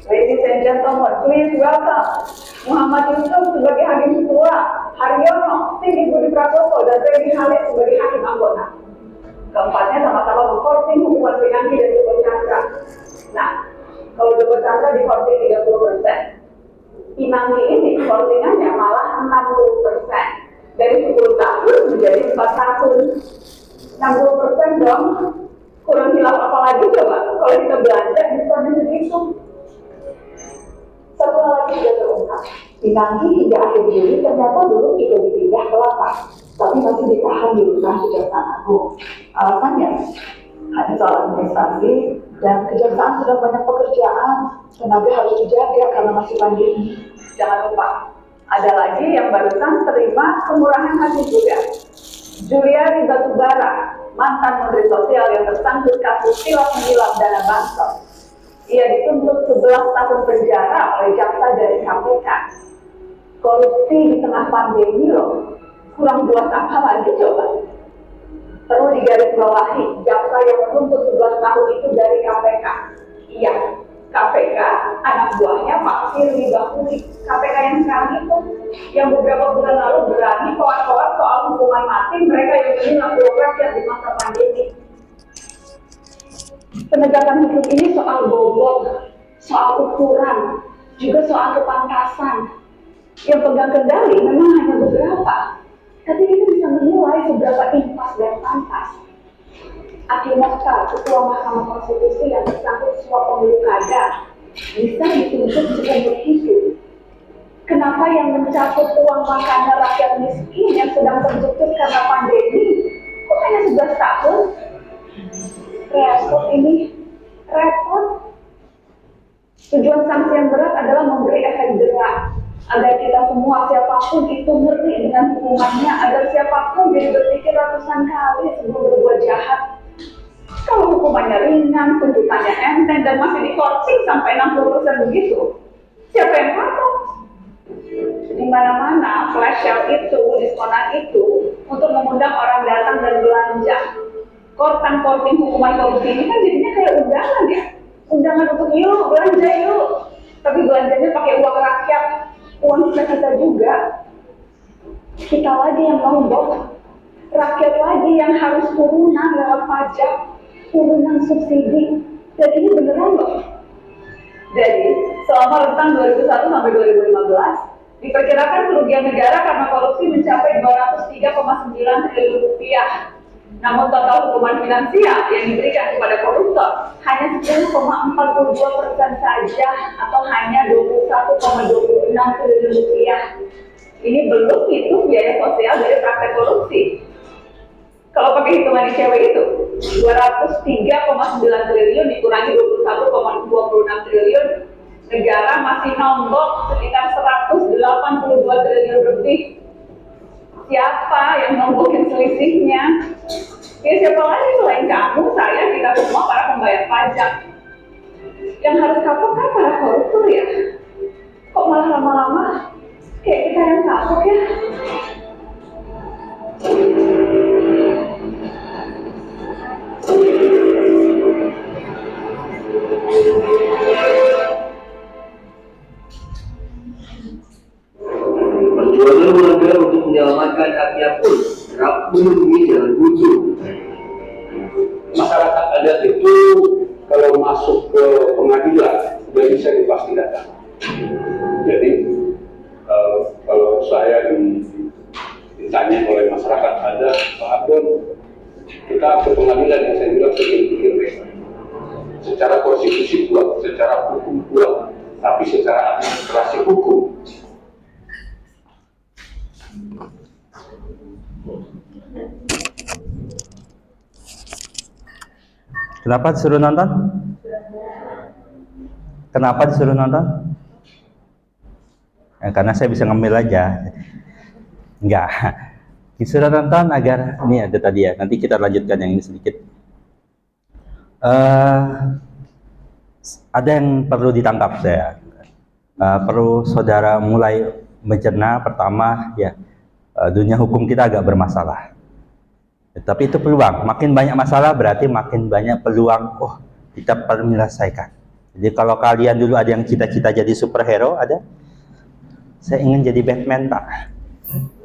Ladies and gentlemen, please welcome Muhammad Yusuf sebagai hakim ketua, Haryono, Singgi Budi Prakoso, dan Freddy Halid sebagai hakim anggota. Keempatnya sama-sama mengkorting hukuman pinangki dan Joko Chandra. Nah, kalau Joko Chandra dikorting 30%, pinangki ini kortingannya malah 60%. Dari 10 tahun menjadi 4 tahun. 60% dong. Kurang hilaf apa lagi coba? Kalau kita belanja, diskonnya segitu. Satu hal lagi juga terungkap. Pinangki hingga akhir Juli ternyata belum juga dipindah ke lapas, tapi masih ditahan di rutan Kejaksaan Agung. Alasannya hanya soal administrasi dan kejaksaan sudah banyak pekerjaan, tenaga harus dijaga karena masih pandemi. Jangan lupa, ada lagi yang barusan terima kemurahan hati juga. Juliari Batubara, mantan Menteri Sosial yang tersangkut kasus tilap menyilap dana bansos. Ia dituntut 11 tahun penjara oleh jaksa dari KPK. Korupsi di tengah pandemi loh, kurang buat apa lagi coba? Perlu digarisbawahi, jaksa yang menuntut 11 tahun itu dari KPK. Iya, KPK, anak buahnya Pak Firly Bahuri. KPK yang sekarang itu, yang beberapa bulan lalu berani koar-koar soal hukuman mati mereka yang menilai birokrat di masa pandemi. Penegakan hukum ini soal bobot, soal ukuran, juga soal kepantasan. Yang pegang kendali memang hanya beberapa, tapi kita bisa menilai seberapa impas dan pantas. Hakim Mokhtar, Ketua Mahkamah Konstitusi yang tersangkut suap pemilu kada, bisa dituntut seumur hidup. Kenapa yang mencabut uang makannya rakyat miskin yang sedang terjepit karena pandemi kok hanya 11 tahun? Repot ini, repot. Tujuan sanksi yang berat adalah memberi efek jerak agar kita semua, siapapun itu, ngeri dengan hukumannya, agar siapapun jadi berpikir ratusan kali sebelum berbuat jahat. Kalau hukumannya ringan, tuntutannya enteng, dan masih dikorting sampai 60% begitu, siapa yang takut? Di mana-mana flash sale itu, diskonan itu untuk mengundang orang datang dan belanja. Korting hukuman korupsi ini kan jadinya kayak undangan ya, undangan untuk yuk belanja yuk, tapi belanjanya pakai uang rakyat, uang kita juga. Kita lagi yang mau rakyat lagi yang harus turunan lewat pajak, turunan subsidi, dan ini beneran loh. Jadi selama rentang 2001 sampai 2015 diperkirakan kerugian negara karena korupsi mencapai 203,9 triliun rupiah. Namun total hukuman finansial yang diberikan kepada koruptor hanya 10,42% saja atau hanya 21,26 triliun rupiah. Ini belum hitung biaya sosial dari praktek korupsi. Kalau pakai hitungan ICW itu 203,9 triliun dikurangi 21,26 triliun, negara masih nombok sekitar 182 triliun lebih. Siapa yang nombokin selisihnya? Ya siapa lagi selain kamu, saya, kita semua para pembayar pajak. Yang harus kapok kan para koruptor ya. Kok malah lama-lama kayak kita yang kapok ya? Perjuangan warga untuk menyelamatkan haknya pun kerap menemui jalan buntu. Masyarakat adat itu kalau masuk ke pengadilan sudah bisa dipastikan. Jadi kalau saya ditanya oleh masyarakat adat, Pak Abdon, kita ke pengadilan yang saya bilang pikir-pikir secara konstitusi kuat, secara hukum kuat, tapi secara administrasi hukum. Kenapa disuruh nonton? Kenapa disuruh nonton? Ya, karena saya bisa ngambil aja. Enggak. Disuruh nonton agar ini ada tadi ya. Nanti kita lanjutkan yang ini sedikit. Ada yang perlu ditangkap saya. Perlu saudara mulai mencerna. Pertama ya, dunia hukum kita agak bermasalah. Tapi itu peluang. Makin banyak masalah berarti makin banyak peluang. Oh, kita perlu menyelesaikan. Jadi kalau kalian dulu ada yang cita-cita jadi superhero, ada? Saya ingin jadi Batman, Pak.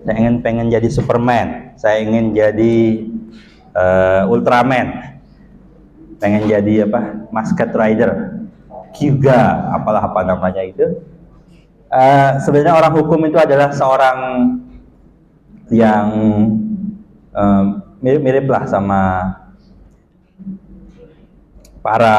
Saya pengen jadi Superman. Saya ingin jadi Ultraman. Pengen jadi apa? Masked Rider. Kyuga, apalah apa namanya itu. Sebenarnya orang hukum itu adalah seorang yang mirip-mirip lah sama para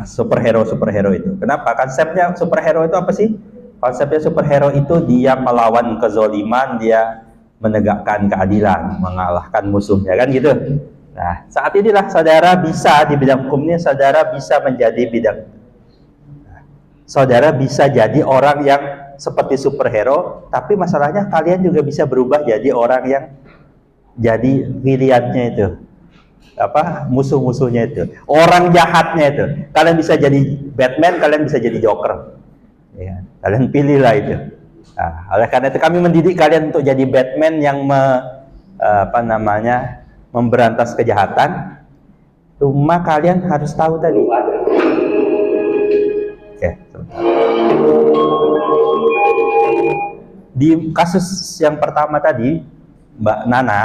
superhero itu. Kenapa? Konsepnya superhero itu apa sih? Konsepnya superhero itu dia melawan kezoliman, dia menegakkan keadilan, mengalahkan musuhnya, kan gitu. Nah, saat inilah saudara bisa di bidang hukum ini, saudara bisa menjadi saudara bisa jadi orang yang seperti superhero, tapi masalahnya kalian juga bisa berubah jadi orang yang jadi pilihannya itu apa, musuh-musuhnya itu, orang jahatnya itu. Kalian bisa jadi Batman, kalian bisa jadi Joker ya, kalian pilihlah itu. Nah, oleh karena itu kami mendidik kalian untuk jadi Batman yang memberantas kejahatan. Cuma kalian harus tahu tadi. Oke, di kasus yang pertama tadi Mbak Nana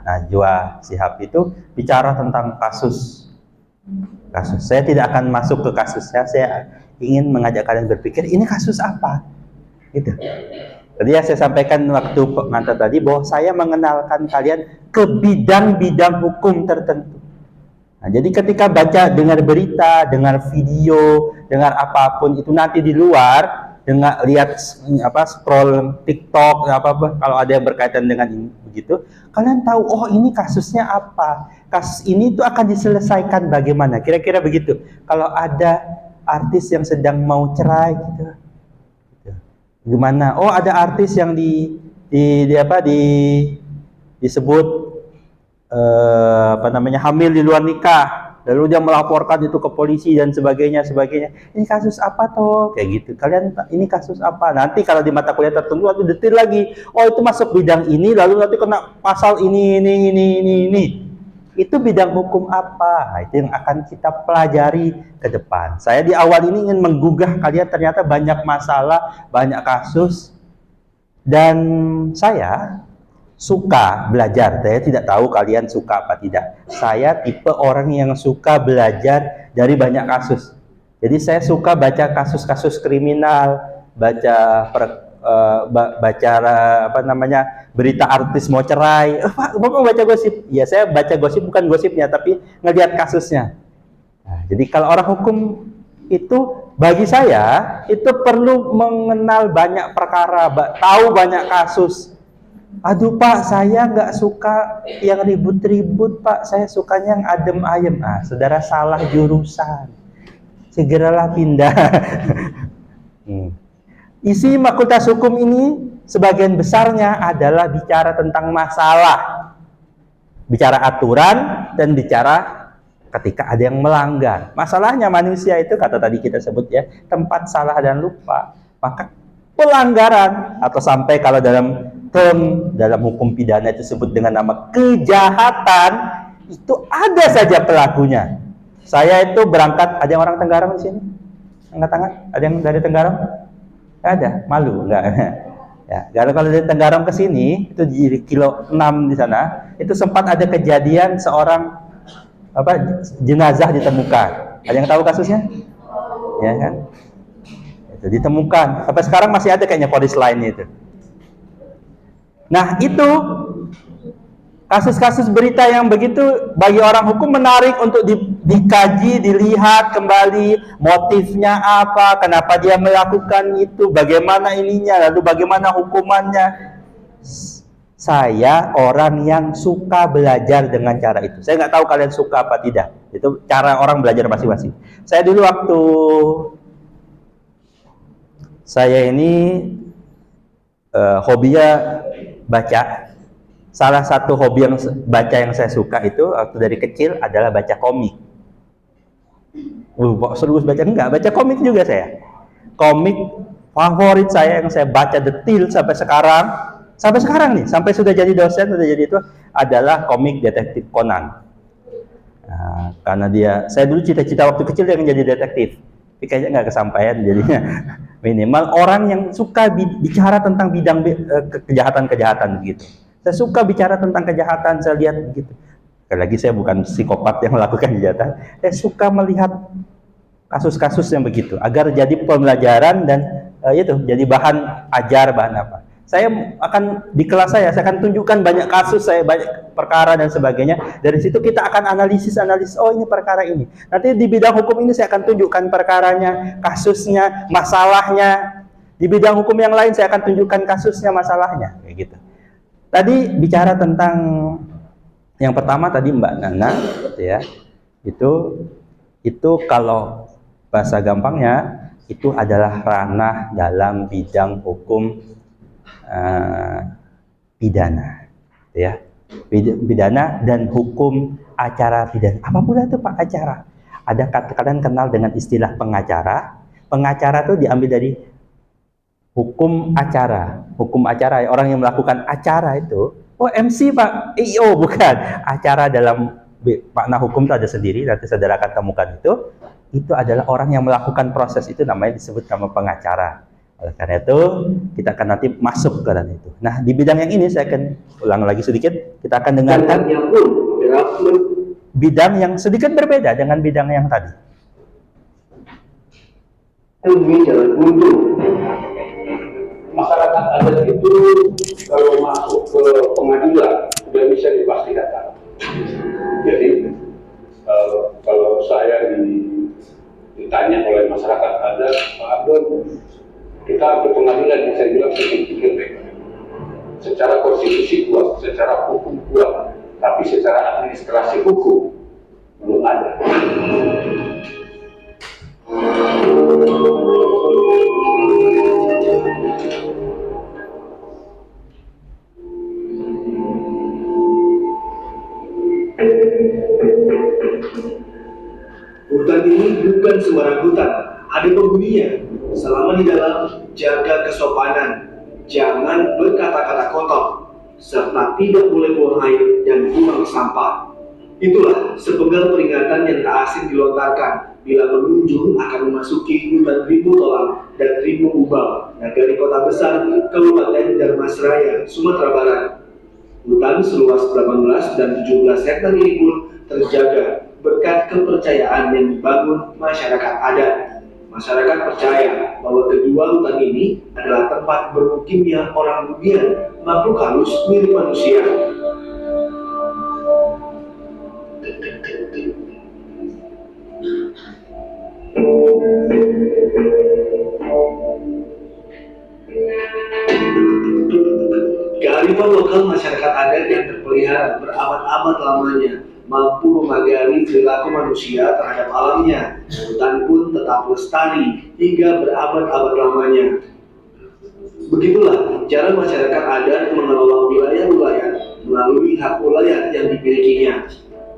Najwa Shihab itu bicara tentang kasus. Saya tidak akan masuk ke kasusnya. Saya ingin mengajak kalian berpikir ini kasus apa, gitu. Tadi ya saya sampaikan waktu pengantar tadi bahwa saya mengenalkan kalian ke bidang-bidang hukum tertentu. Nah, jadi ketika baca, dengar berita, dengar video, dengar apapun itu nanti di luar, dengar lihat scroll TikTok apa kalau ada yang berkaitan dengan ini begitu, kalian tahu oh ini kasusnya apa, kasus ini tuh akan diselesaikan bagaimana, kira-kira begitu. Kalau ada artis yang sedang mau cerai gitu, gimana? Oh ada artis yang disebut hamil di luar nikah, lalu dia melaporkan itu ke polisi dan sebagainya. Ini kasus apa toh? Kayak gitu. Kalian ini kasus apa? Nanti kalau di mata kuliah tertentu itu detail lagi. Oh itu masuk bidang ini, lalu nanti kena pasal ini. Itu bidang hukum apa? Nah, itu yang akan kita pelajari ke depan. Saya di awal ini ingin menggugah kalian, ternyata banyak masalah, banyak kasus, dan saya suka belajar. Saya tidak tahu kalian suka apa tidak. Saya tipe orang yang suka belajar dari banyak kasus. Jadi saya suka baca kasus-kasus kriminal, baca berita artis mau cerai. Pak, Bapak baca gosip? Ya, saya baca gosip bukan gosipnya, tapi ngelihat kasusnya. Nah, jadi kalau orang hukum itu bagi saya itu perlu mengenal banyak perkara, tahu banyak kasus. Aduh Pak, saya nggak suka yang ribut-ribut Pak, saya sukanya yang adem ayem. Ah, saudara salah jurusan, segeralah pindah. Isi Fakultas Hukum ini sebagian besarnya adalah bicara tentang masalah, bicara aturan, dan bicara ketika ada yang melanggar. Masalahnya manusia itu, kata tadi kita sebut ya, tempat salah dan lupa. Maka pelanggaran, atau sampai kalau dalam hukum pidana itu disebut dengan nama kejahatan, itu ada saja pelakunya. Saya itu berangkat, ada yang orang Tenggarong di sini? Angkat tangan. Ada yang dari Tenggarong? Ada, malu enggak? Ya, kalau dari Tenggarong ke sini itu di kilo 6 di sana, itu sempat ada kejadian seorang jenazah ditemukan. Ada yang tahu kasusnya? Ya kan? Itu ditemukan. Sampai sekarang masih ada kayaknya polis lainnya itu. Nah, itu kasus-kasus berita yang begitu bagi orang hukum menarik untuk dikaji, dilihat kembali motifnya apa, kenapa dia melakukan itu, bagaimana ininya, lalu bagaimana hukumannya. Saya orang yang suka belajar dengan cara itu. Saya nggak tahu kalian suka apa tidak. Itu cara orang belajar masing-masing. Saya dulu waktu saya ini hobinya baca. Salah satu hobi yang saya suka itu waktu dari kecil adalah baca komik. Serius baca? Enggak, baca komik juga saya. Komik favorit saya yang saya baca detil sampai sekarang nih, sampai sudah jadi dosen, sudah jadi itu adalah komik detektif Conan. Nah, karena saya dulu cita-cita waktu kecil yang jadi detektif, tapi kayaknya nggak kesampaian jadinya. Minimal orang yang suka bicara tentang bidang kejahatan-kejahatan gitu. Saya suka bicara tentang kejahatan, saya lihat begitu. Sekali lagi saya bukan psikopat yang melakukan kejahatan. Saya suka melihat kasus-kasus yang begitu, agar jadi pembelajaran dan jadi bahan ajar, bahan apa. Saya akan di kelas saya akan tunjukkan banyak kasus, saya banyak perkara dan sebagainya. Dari situ kita akan analisis, oh ini perkara ini. Nanti di bidang hukum ini saya akan tunjukkan perkaranya, kasusnya, masalahnya. Di bidang hukum yang lain saya akan tunjukkan kasusnya, masalahnya, kayak gitu. Tadi bicara tentang yang pertama tadi Mbak Nana, gitu ya. Itu kalau bahasa gampangnya itu adalah ranah dalam bidang hukum pidana, gitu ya. Pidana dan hukum acara pidana. Apa pula itu Pak acara? Ada kalian kenal dengan istilah pengacara? Pengacara itu diambil dari hukum acara. Hukum acara, orang yang melakukan acara itu, MC Pak, IO bukan. Acara dalam makna hukum itu ada sendiri, nanti saudara akan temukan itu adalah orang yang melakukan proses itu, namanya disebut nama pengacara. Oleh karena itu, kita akan nanti masuk ke dalam itu. Nah, di bidang yang ini saya akan ulang lagi sedikit, kita akan dengarkan bidang yang sedikit berbeda dengan bidang yang tadi. Masyarakat adat itu kalau masuk ke pengadilan sudah bisa dipastikan. Jadi kalau saya ditanya oleh masyarakat adat, Pak Abdul, Kita ke pengadilan yang saya bilang pikir-pikir mereka. Secara konstitusi kuat, secara hukum kuat, tapi secara administrasi hukum belum ada. Hutan ini bukan sembarang hutan, ada penghuninya. Selama di dalam, jaga kesopanan, jangan berkata-kata kotor, serta tidak boleh buang air dan buang sampah. Itulah sepenggal peringatan yang tak asing dilontarkan bila pengunjung akan memasuki hutan Rimbo Tolang dan Rimbo Ubang, nagari kota besar Kabupaten Dharmasraya, Sumatera Barat. Hutan seluas 18 dan 17 hektar ini pun terjaga berkat kepercayaan yang dibangun masyarakat adat. Masyarakat percaya bahwa kedua hutan ini adalah tempat bermukimnya orang budian, makhluk halus mirip manusia. Kearifan lokal masyarakat adat yang terpelihara berabad-abad lamanya mampu memagari perilaku manusia terhadap alamnya. Hutan pun tetap lestari hingga berabad-abad lamanya. Begitulah cara masyarakat adat mengelola wilayah-wilayah melalui hak ulayat yang dimilikinya.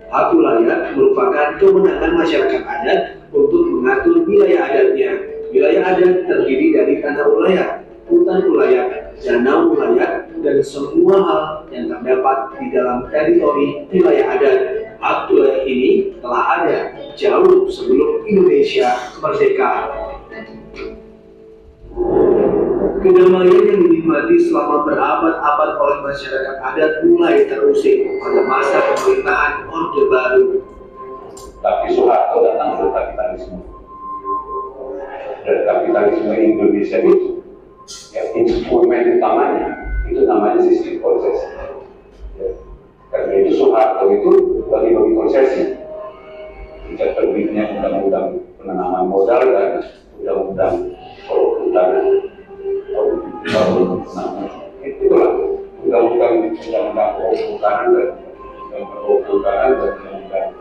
Hak ulayat merupakan kewenangan masyarakat adat untuk mengatur wilayah adatnya. Wilayah adat terdiri dari tanah ulayat, hutan ulayat, danau ulayat, dan semua hal yang terdapat di dalam teritori wilayah adat. Hak ulayat ini telah ada jauh sebelum Indonesia merdeka. Kedamaian yang dinikmati selama berabad-abad oleh masyarakat adat mulai terusik pada masa pemerintahan Orde Baru. Tapi Soeharto datang ke kapitalisme. Dan kapitalisme Indonesia itu, ya, instrumen utamanya itu namanya sistem konsesi. Ya. Karena itu Soeharto itu bagi-bagi konsesi. Sejak terbitnya undang-undang penanaman modal dan undang-undang perhutanan. Itulah undang-undang perhutanan dan undang-undang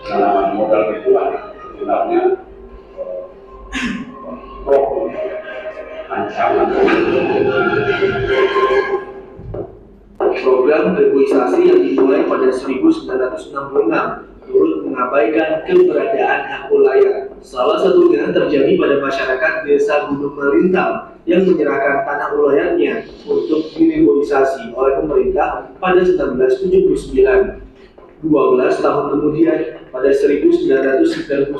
penanaman modal itulah sebenarnya ancaman. Program reboisasi yang dimulai pada 1966 turut mengabaikan keberadaan hak ulayat. Salah satunya terjadi pada masyarakat desa Gunung Melintang yang menyerahkan tanah ulayatnya untuk direboisasi oleh pemerintah pada 1979. 12 tahun kemudian, pada 1991,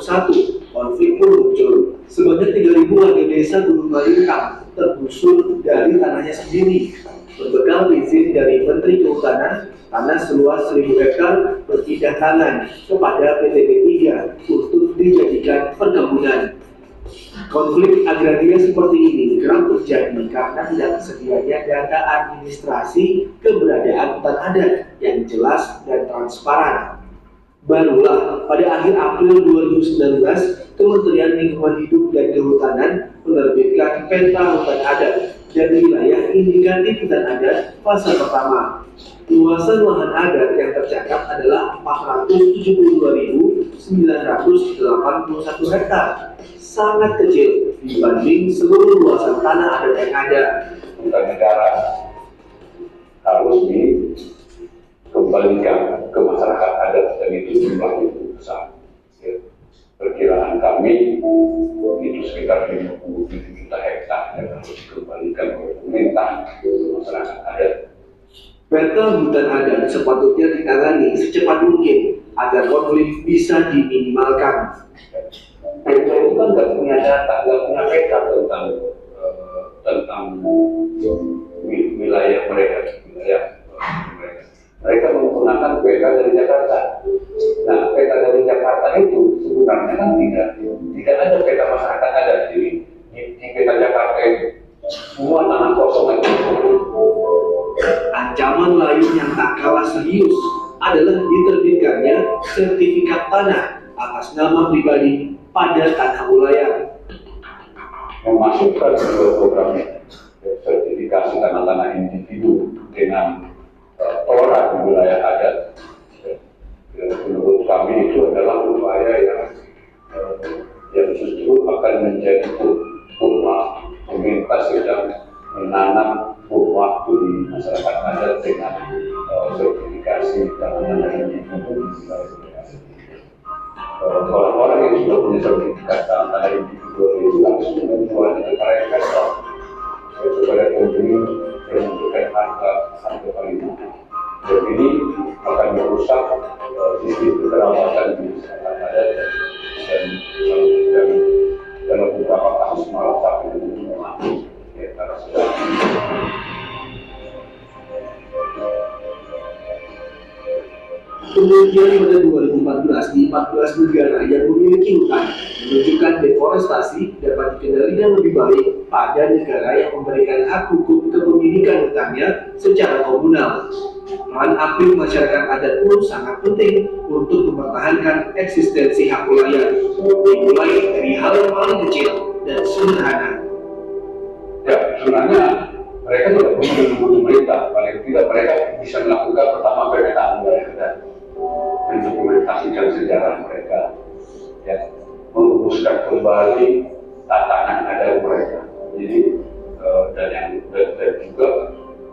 konflik pun muncul. Sebanyak 3.000 warga desa Gunung Melintang tergusur dari tanahnya sendiri. Berbekal izin dari Menteri Kehutanan, tanah seluas 1.000 hektar berpindah tangan kepada PT B3 untuk dijadikan perkebunan. Konflik agraria seperti ini kerap terjadi karena tidak tersedianya data administrasi keberadaan hutan adat yang jelas dan transparan. Barulah pada akhir April 2019, Kementerian Lingkungan Hidup dan Kehutanan menerbitkan peta hutan adat dan wilayah indikatif hutan adat fase pertama. Luasan lahan adat yang tercatat adalah 472.981 hektar, sangat kecil dibanding seluruh luasan tanah adat yang ada. Hutan negara harus dikembalikan ke masyarakat adat dan itu jumlahnya besar. Ya. Perkiraan kami itu sekitar 57 juta hektar yang harus dikembalikan oleh pemerintah ke masyarakat adat. Peta hutan adat sepatutnya ditangani secepat mungkin agar konflik bisa diminimalkan. Peta itu kan nggak punya data, nggak punya peta tentang wilayah mereka. Mereka menggunakan peta dari Jakarta. Nah, peta dari Jakarta itu sebenarnya kan tidak ada peta masyarakat adat. Jadi di peta Jakarta itu semua tanah kosong itu. Ancaman lain yang tak kalah serius adalah diterbitkannya sertifikat tanah atas nama pribadi pada tanah ulayat. memasukkan sebuah program sertifikasi tanah-tanah individu dengan orang di wilayah adat. Menurut kami itu adalah upaya yang justru akan menjadi rumah pemerintah sedang menanam waktu di masyarakat adat dengan sertifikasi tanah-tanah individu di wilayah sertifikasi. Orang-orang yang sudah punya sertifikat tanah-tanah individu itu langsung menjualnya kepada investor supaya pembeli menentukan harga paling mahal. Dan ini akan merusak sistem kekeramatan di masyarakat adat dan dalam beberapa kasus malah sampai dengan mati karena sudah. Kemudian pada 2014 di 14 negara yang memiliki hutan menunjukkan deforestasi dapat dikendalikan lebih baik pada negara yang memberikan hak hukum kepemilikan hutannya secara komunal. Peran aktif masyarakat adat pun sangat penting untuk mempertahankan eksistensi hak wilayah, dimulai dari hal yang paling kecil dan sederhana. Ya, sebenarnya mereka tidak perlu menunggu pemerintah, paling tidak mereka bisa melakukan pertama pemetaan wilayah adat, mendokumentasikan sejarah mereka, ya, merumuskan kembali tatanan adat mereka. Jadi dan juga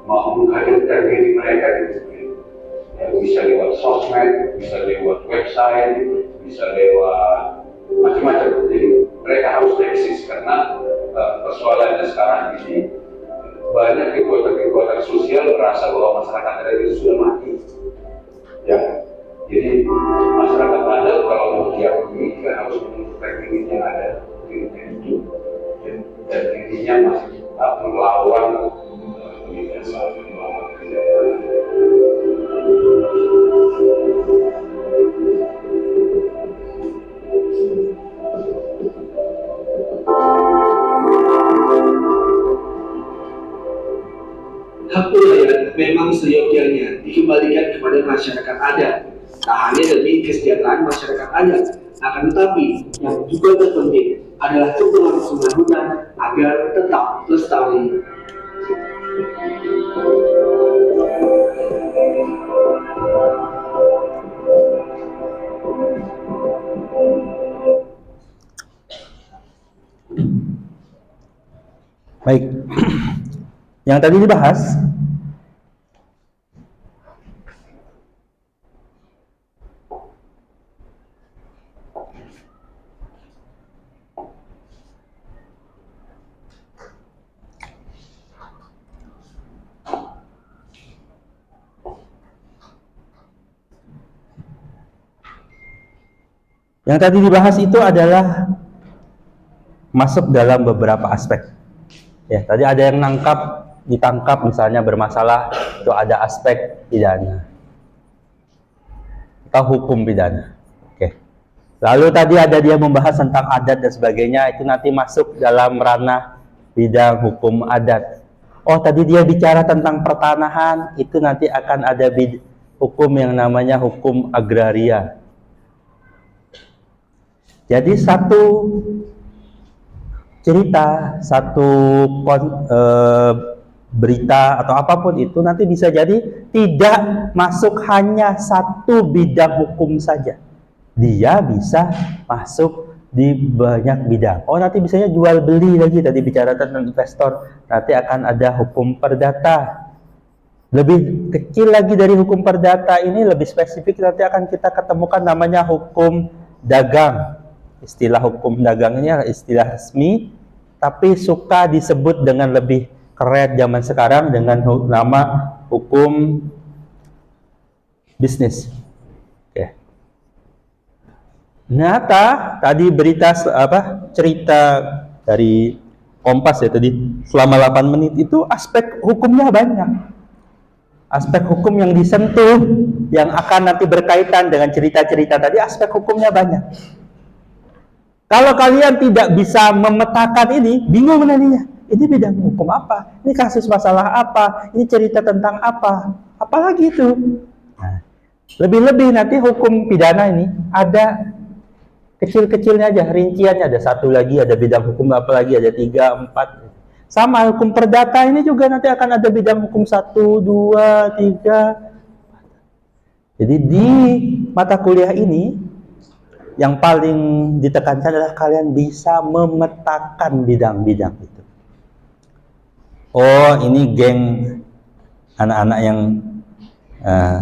mau menghadirkan diri mereka gitu. Ya, bisa lewat sosmed, bisa lewat website, bisa lewat macam-macam. Jadi mereka harus eksis karena persoalannya sekarang ini banyak kekuatan-kekuatan sosial merasa bahwa masyarakat adat itu sudah mati. Ya, jadi masyarakat adat kalau mau diakui harus menunjukkan diri yang ada, dirinya hidup, dan dirinya masih tetap melawan kebiasaan, melawan kejahatan. Hak wilayah memang seyogyanya dikembalikan kepada masyarakat adat, tak hanya demi kesejahteraan masyarakat adat, akan tetapi yang juga terpenting adalah keberlangsungan hutan agar tetap lestari. Baik, yang tadi dibahas itu adalah masuk dalam beberapa aspek. Ya, tadi ada yang ditangkap misalnya bermasalah, itu ada aspek pidana atau hukum pidana. Oke. Lalu tadi ada dia membahas tentang adat dan sebagainya, itu nanti masuk dalam ranah bidang hukum adat. Oh, tadi dia bicara tentang pertanahan, itu nanti akan ada hukum yang namanya hukum agraria. Jadi satu cerita, satu berita atau apapun itu nanti bisa jadi tidak masuk hanya satu bidang hukum saja. Dia bisa masuk di banyak bidang. Oh, nanti misalnya jual beli lagi, tadi bicara tentang investor, nanti akan ada hukum perdata. Lebih kecil lagi dari hukum perdata ini, lebih spesifik nanti akan kita ketemukan namanya hukum dagang. Istilah hukum dagang ini adalah istilah resmi, tapi suka disebut dengan lebih keren zaman sekarang dengan nama hukum bisnis. Oke. Nyata tadi berita cerita dari Kompas ya tadi selama 8 menit itu aspek hukumnya banyak. Aspek hukum yang disentuh yang akan nanti berkaitan dengan cerita-cerita tadi, aspek hukumnya banyak. Kalau kalian tidak bisa memetakan ini, bingung nantinya. Ini bidang hukum apa? Ini kasus masalah apa? Ini cerita tentang apa? Apalagi itu? Nah, lebih-lebih nanti hukum pidana ini ada kecil-kecilnya aja, rinciannya ada satu lagi, ada bidang hukum apa lagi, ada 3, 4. Sama hukum perdata ini juga nanti akan ada bidang hukum 1, 2, 3. Jadi di mata kuliah ini yang paling ditekankan adalah kalian bisa memetakan bidang-bidang itu. Oh, ini geng anak-anak yang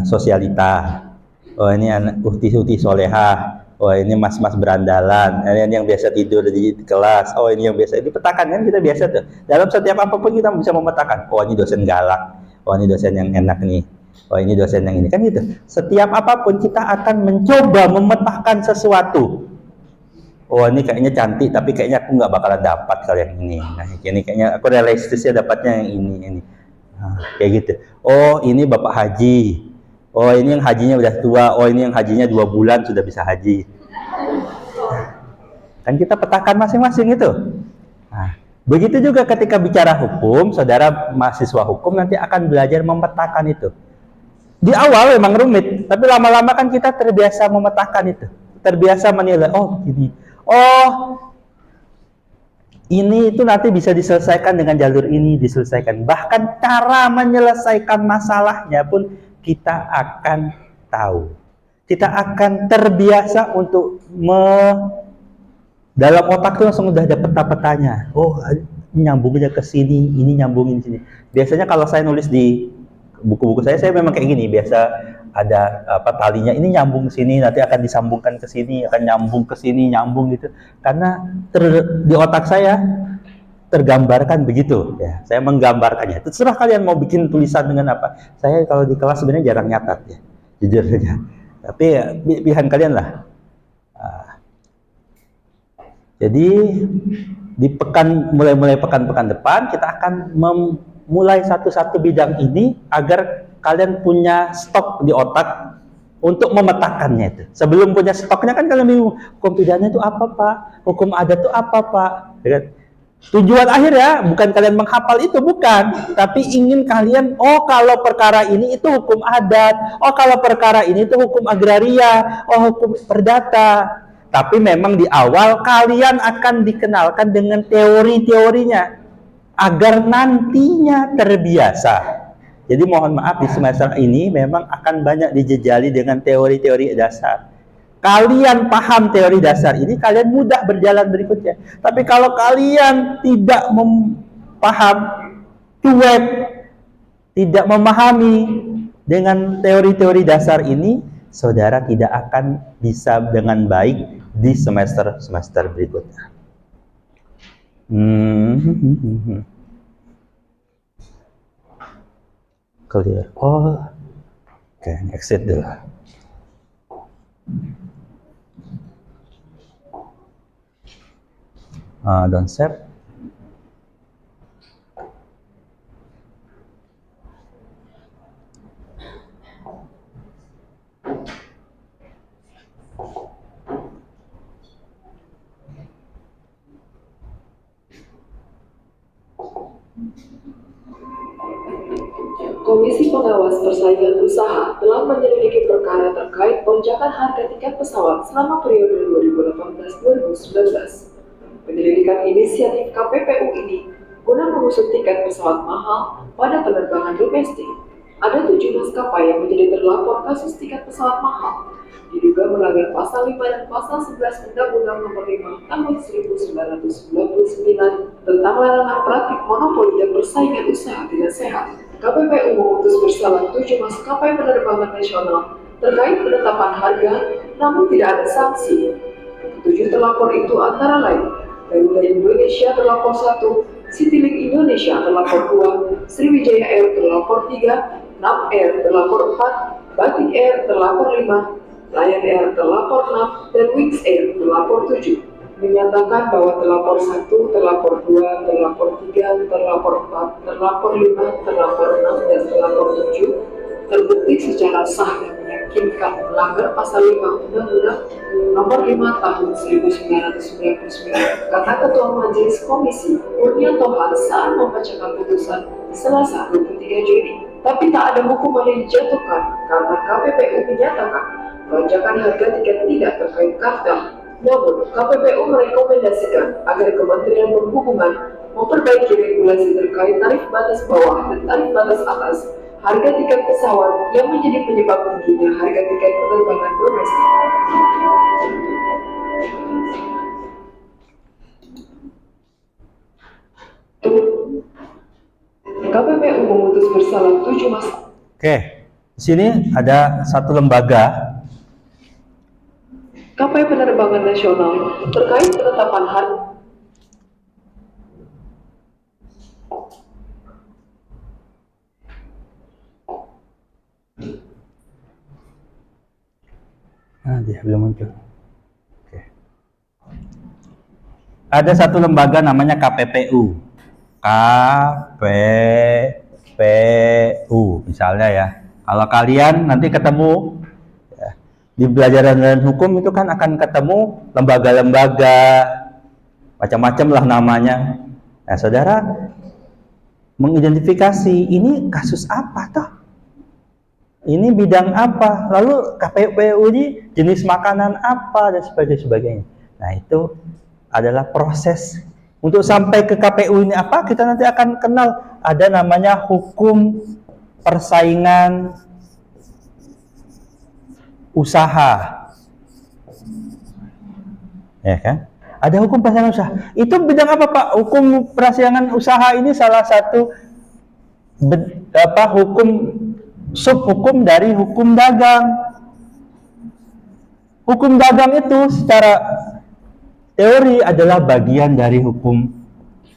sosialita. Oh, ini anak uhti-uhti solehah. Oh, ini mas-mas berandalan. Ini yang biasa tidur di kelas. Oh, ini yang biasa dipetakan, kan kita biasa tuh. Dalam setiap apapun kita bisa memetakan. Oh, ini dosen galak. Oh, ini dosen yang enak nih. Oh, ini dosen yang ini, kan gitu. Setiap apapun kita akan mencoba memetakan sesuatu. Oh, ini kayaknya cantik, tapi kayaknya aku nggak bakalan dapat kalau yang ini. Nah, ini kayaknya aku realistisnya dapatnya yang ini. Nah, kayak gitu. Oh, ini bapak haji. Oh, ini yang hajinya udah tua. Oh, ini yang hajinya 2 bulan sudah bisa haji. Kan kita petakan masing-masing itu. Nah, begitu juga ketika bicara hukum, saudara mahasiswa hukum nanti akan belajar memetakan itu. Di awal memang rumit, tapi lama-lama kan kita terbiasa memetakan itu, terbiasa menilai. Oh, gini. Oh, ini itu nanti bisa diselesaikan dengan jalur ini, diselesaikan. Bahkan cara menyelesaikan masalahnya pun kita akan tahu. Kita akan terbiasa untuk dalam otak itu langsung udah ada peta-petanya. Oh, nyambungnya ke sini, ini nyambungin sini. Biasanya kalau saya nulis di buku-buku saya memang kayak gini, biasa ada talinya, ini nyambung ke sini, nanti akan disambungkan ke sini, akan nyambung ke sini, nyambung gitu. Karena di otak saya tergambarkan begitu, ya. Saya menggambarkannya. Terserah kalian mau bikin tulisan dengan apa. Saya kalau di kelas sebenarnya jarang nyatat, ya, jujur saja. Tapi ya, pilihan kalian lah. Jadi di mulai pekan-pekan depan kita akan mulai satu-satu bidang ini agar kalian punya stok di otak untuk memetakannya itu. Sebelum punya stoknya kan kalian bingung, hukum pidana itu apa, Pak? Hukum adat itu apa, Pak? Tujuan akhir ya, bukan kalian menghafal itu, bukan. Tapi ingin kalian, oh kalau perkara ini itu hukum adat, oh kalau perkara ini itu hukum agraria, oh hukum perdata. Tapi memang di awal kalian akan dikenalkan dengan teori-teorinya, agar nantinya terbiasa. Jadi mohon maaf, di semester ini memang akan banyak dijejali dengan teori-teori dasar. Kalian paham teori dasar ini, kalian mudah berjalan berikutnya. Tapi kalau kalian tidak paham, cuek, tidak memahami dengan teori-teori dasar ini, saudara tidak akan bisa dengan baik di semester-semester berikutnya. Clear. Oh, oke, exit dulu. Don't save. Komisi Pengawas Persaingan Usaha telah menyelidiki perkara terkait lonjakan harga tiket pesawat selama periode 2018-2019. Penyelidikan inisiatif KPPU ini guna mengusut tiket pesawat mahal pada penerbangan domestik. Ada 7 maskapai yang menjadi terlapor kasus tiket pesawat mahal, diduga melanggar pasal 5 dan pasal 11 Undang-Undang Nomor 5 Tahun 1999 tentang larangan praktik monopoli dan persaingan usaha tidak sehat. KPPU memutus bersalah 7 maskapai penerbangan nasional terkait penetapan harga, namun tidak ada sanksi. 7 terlapor itu antara lain Garuda Indonesia terlapor 1, Citylink Indonesia terlapor 2, Sriwijaya Air terlapor 3, NAP Air terlapor 4, Batik Air terlapor 5, Lion Air terlapor 6, dan Wings Air terlapor 7. Menyatakan bahwa terlapor 1, terlapor 2, terlapor 3, terlapor 4, terlapor 5, terlapor 6, dan terlapor 7 terbukti secara sah dan meyakinkan melanggar pasal 5 Undang-Undang Nomor 5 Tahun 1999, kata Ketua Majelis Komisi Kurnia Tohan saat membacakan putusan Selasa 23 Juni. Tapi tak ada hukuman yang dijatuhkan karena KPPU menyatakan lonjakan harga tiket tidak terkait kartel. Namun, KPPU merekomendasikan agar Kementerian Perhubungan memperbaiki regulasi terkait tarif batas bawah dan tarif batas atas harga tiket pesawat yang menjadi penyebab tingginya harga tiket penerbangan domestik. KPPU memutus bersalah 7 maskapai. Oke, di sini ada satu lembaga. Maskapai penerbangan nasional terkait penetapan harga. Dia belum muncul. Oke. Ada satu lembaga namanya KPPU. KPPU misalnya ya. Kalau kalian nanti ketemu ya, di pelajaran hukum itu kan akan ketemu lembaga-lembaga macam-macam lah namanya. Nah, saudara mengidentifikasi ini kasus apa toh? Ini bidang apa? Lalu KPPU ini jenis makanan apa dan sebagainya. Nah, itu adalah proses untuk sampai ke KPU ini apa? Kita nanti akan kenal ada namanya hukum persaingan usaha. Ya kan? Ada hukum persaingan usaha. Itu bidang apa, Pak? Hukum persaingan usaha ini salah satu hukum subhukum dari hukum dagang. Hukum dagang itu secara teori adalah bagian dari hukum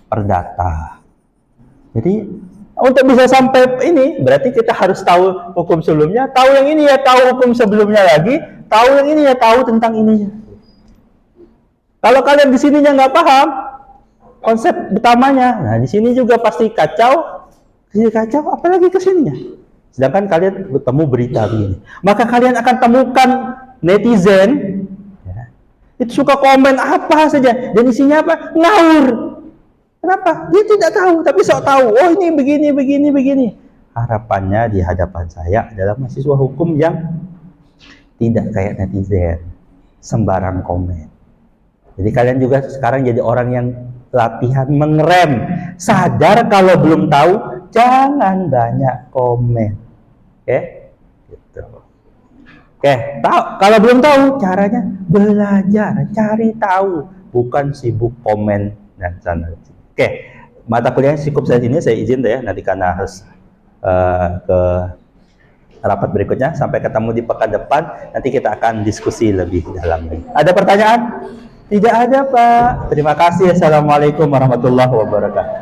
perdata. Jadi untuk bisa sampai ini berarti kita harus tahu hukum sebelumnya, tahu yang ini ya tahu hukum sebelumnya lagi, tahu yang ini ya tahu tentang ininya. Kalau kalian di sininya nggak paham konsep utamanya, nah di sini juga pasti kacau, apalagi ke sininya. Sedangkan kalian bertemu berita begini, maka kalian akan temukan netizen ya, itu suka komen apa saja dan isinya apa? Ngawur. Kenapa? Dia tidak tahu, tapi sok tahu. Oh ini begini. Harapannya di hadapan saya adalah mahasiswa hukum yang tidak kayak netizen, sembarang komen. Jadi kalian juga sekarang jadi orang yang latihan mengerem, sadar kalau belum tahu, jangan banyak komen. Oke, gitu. Oke, tahu kalau belum tahu caranya belajar, cari tahu, bukan sibuk komen dan sana. Oke, mata kuliah cukup saya sini, saya izin deh ya, nanti karena harus ke rapat berikutnya. Sampai ketemu di pekan depan, nanti kita akan diskusi lebih dalam lagi. Ada pertanyaan? Tidak ada, Pak. Terima kasih. Assalamualaikum warahmatullahi wabarakatuh.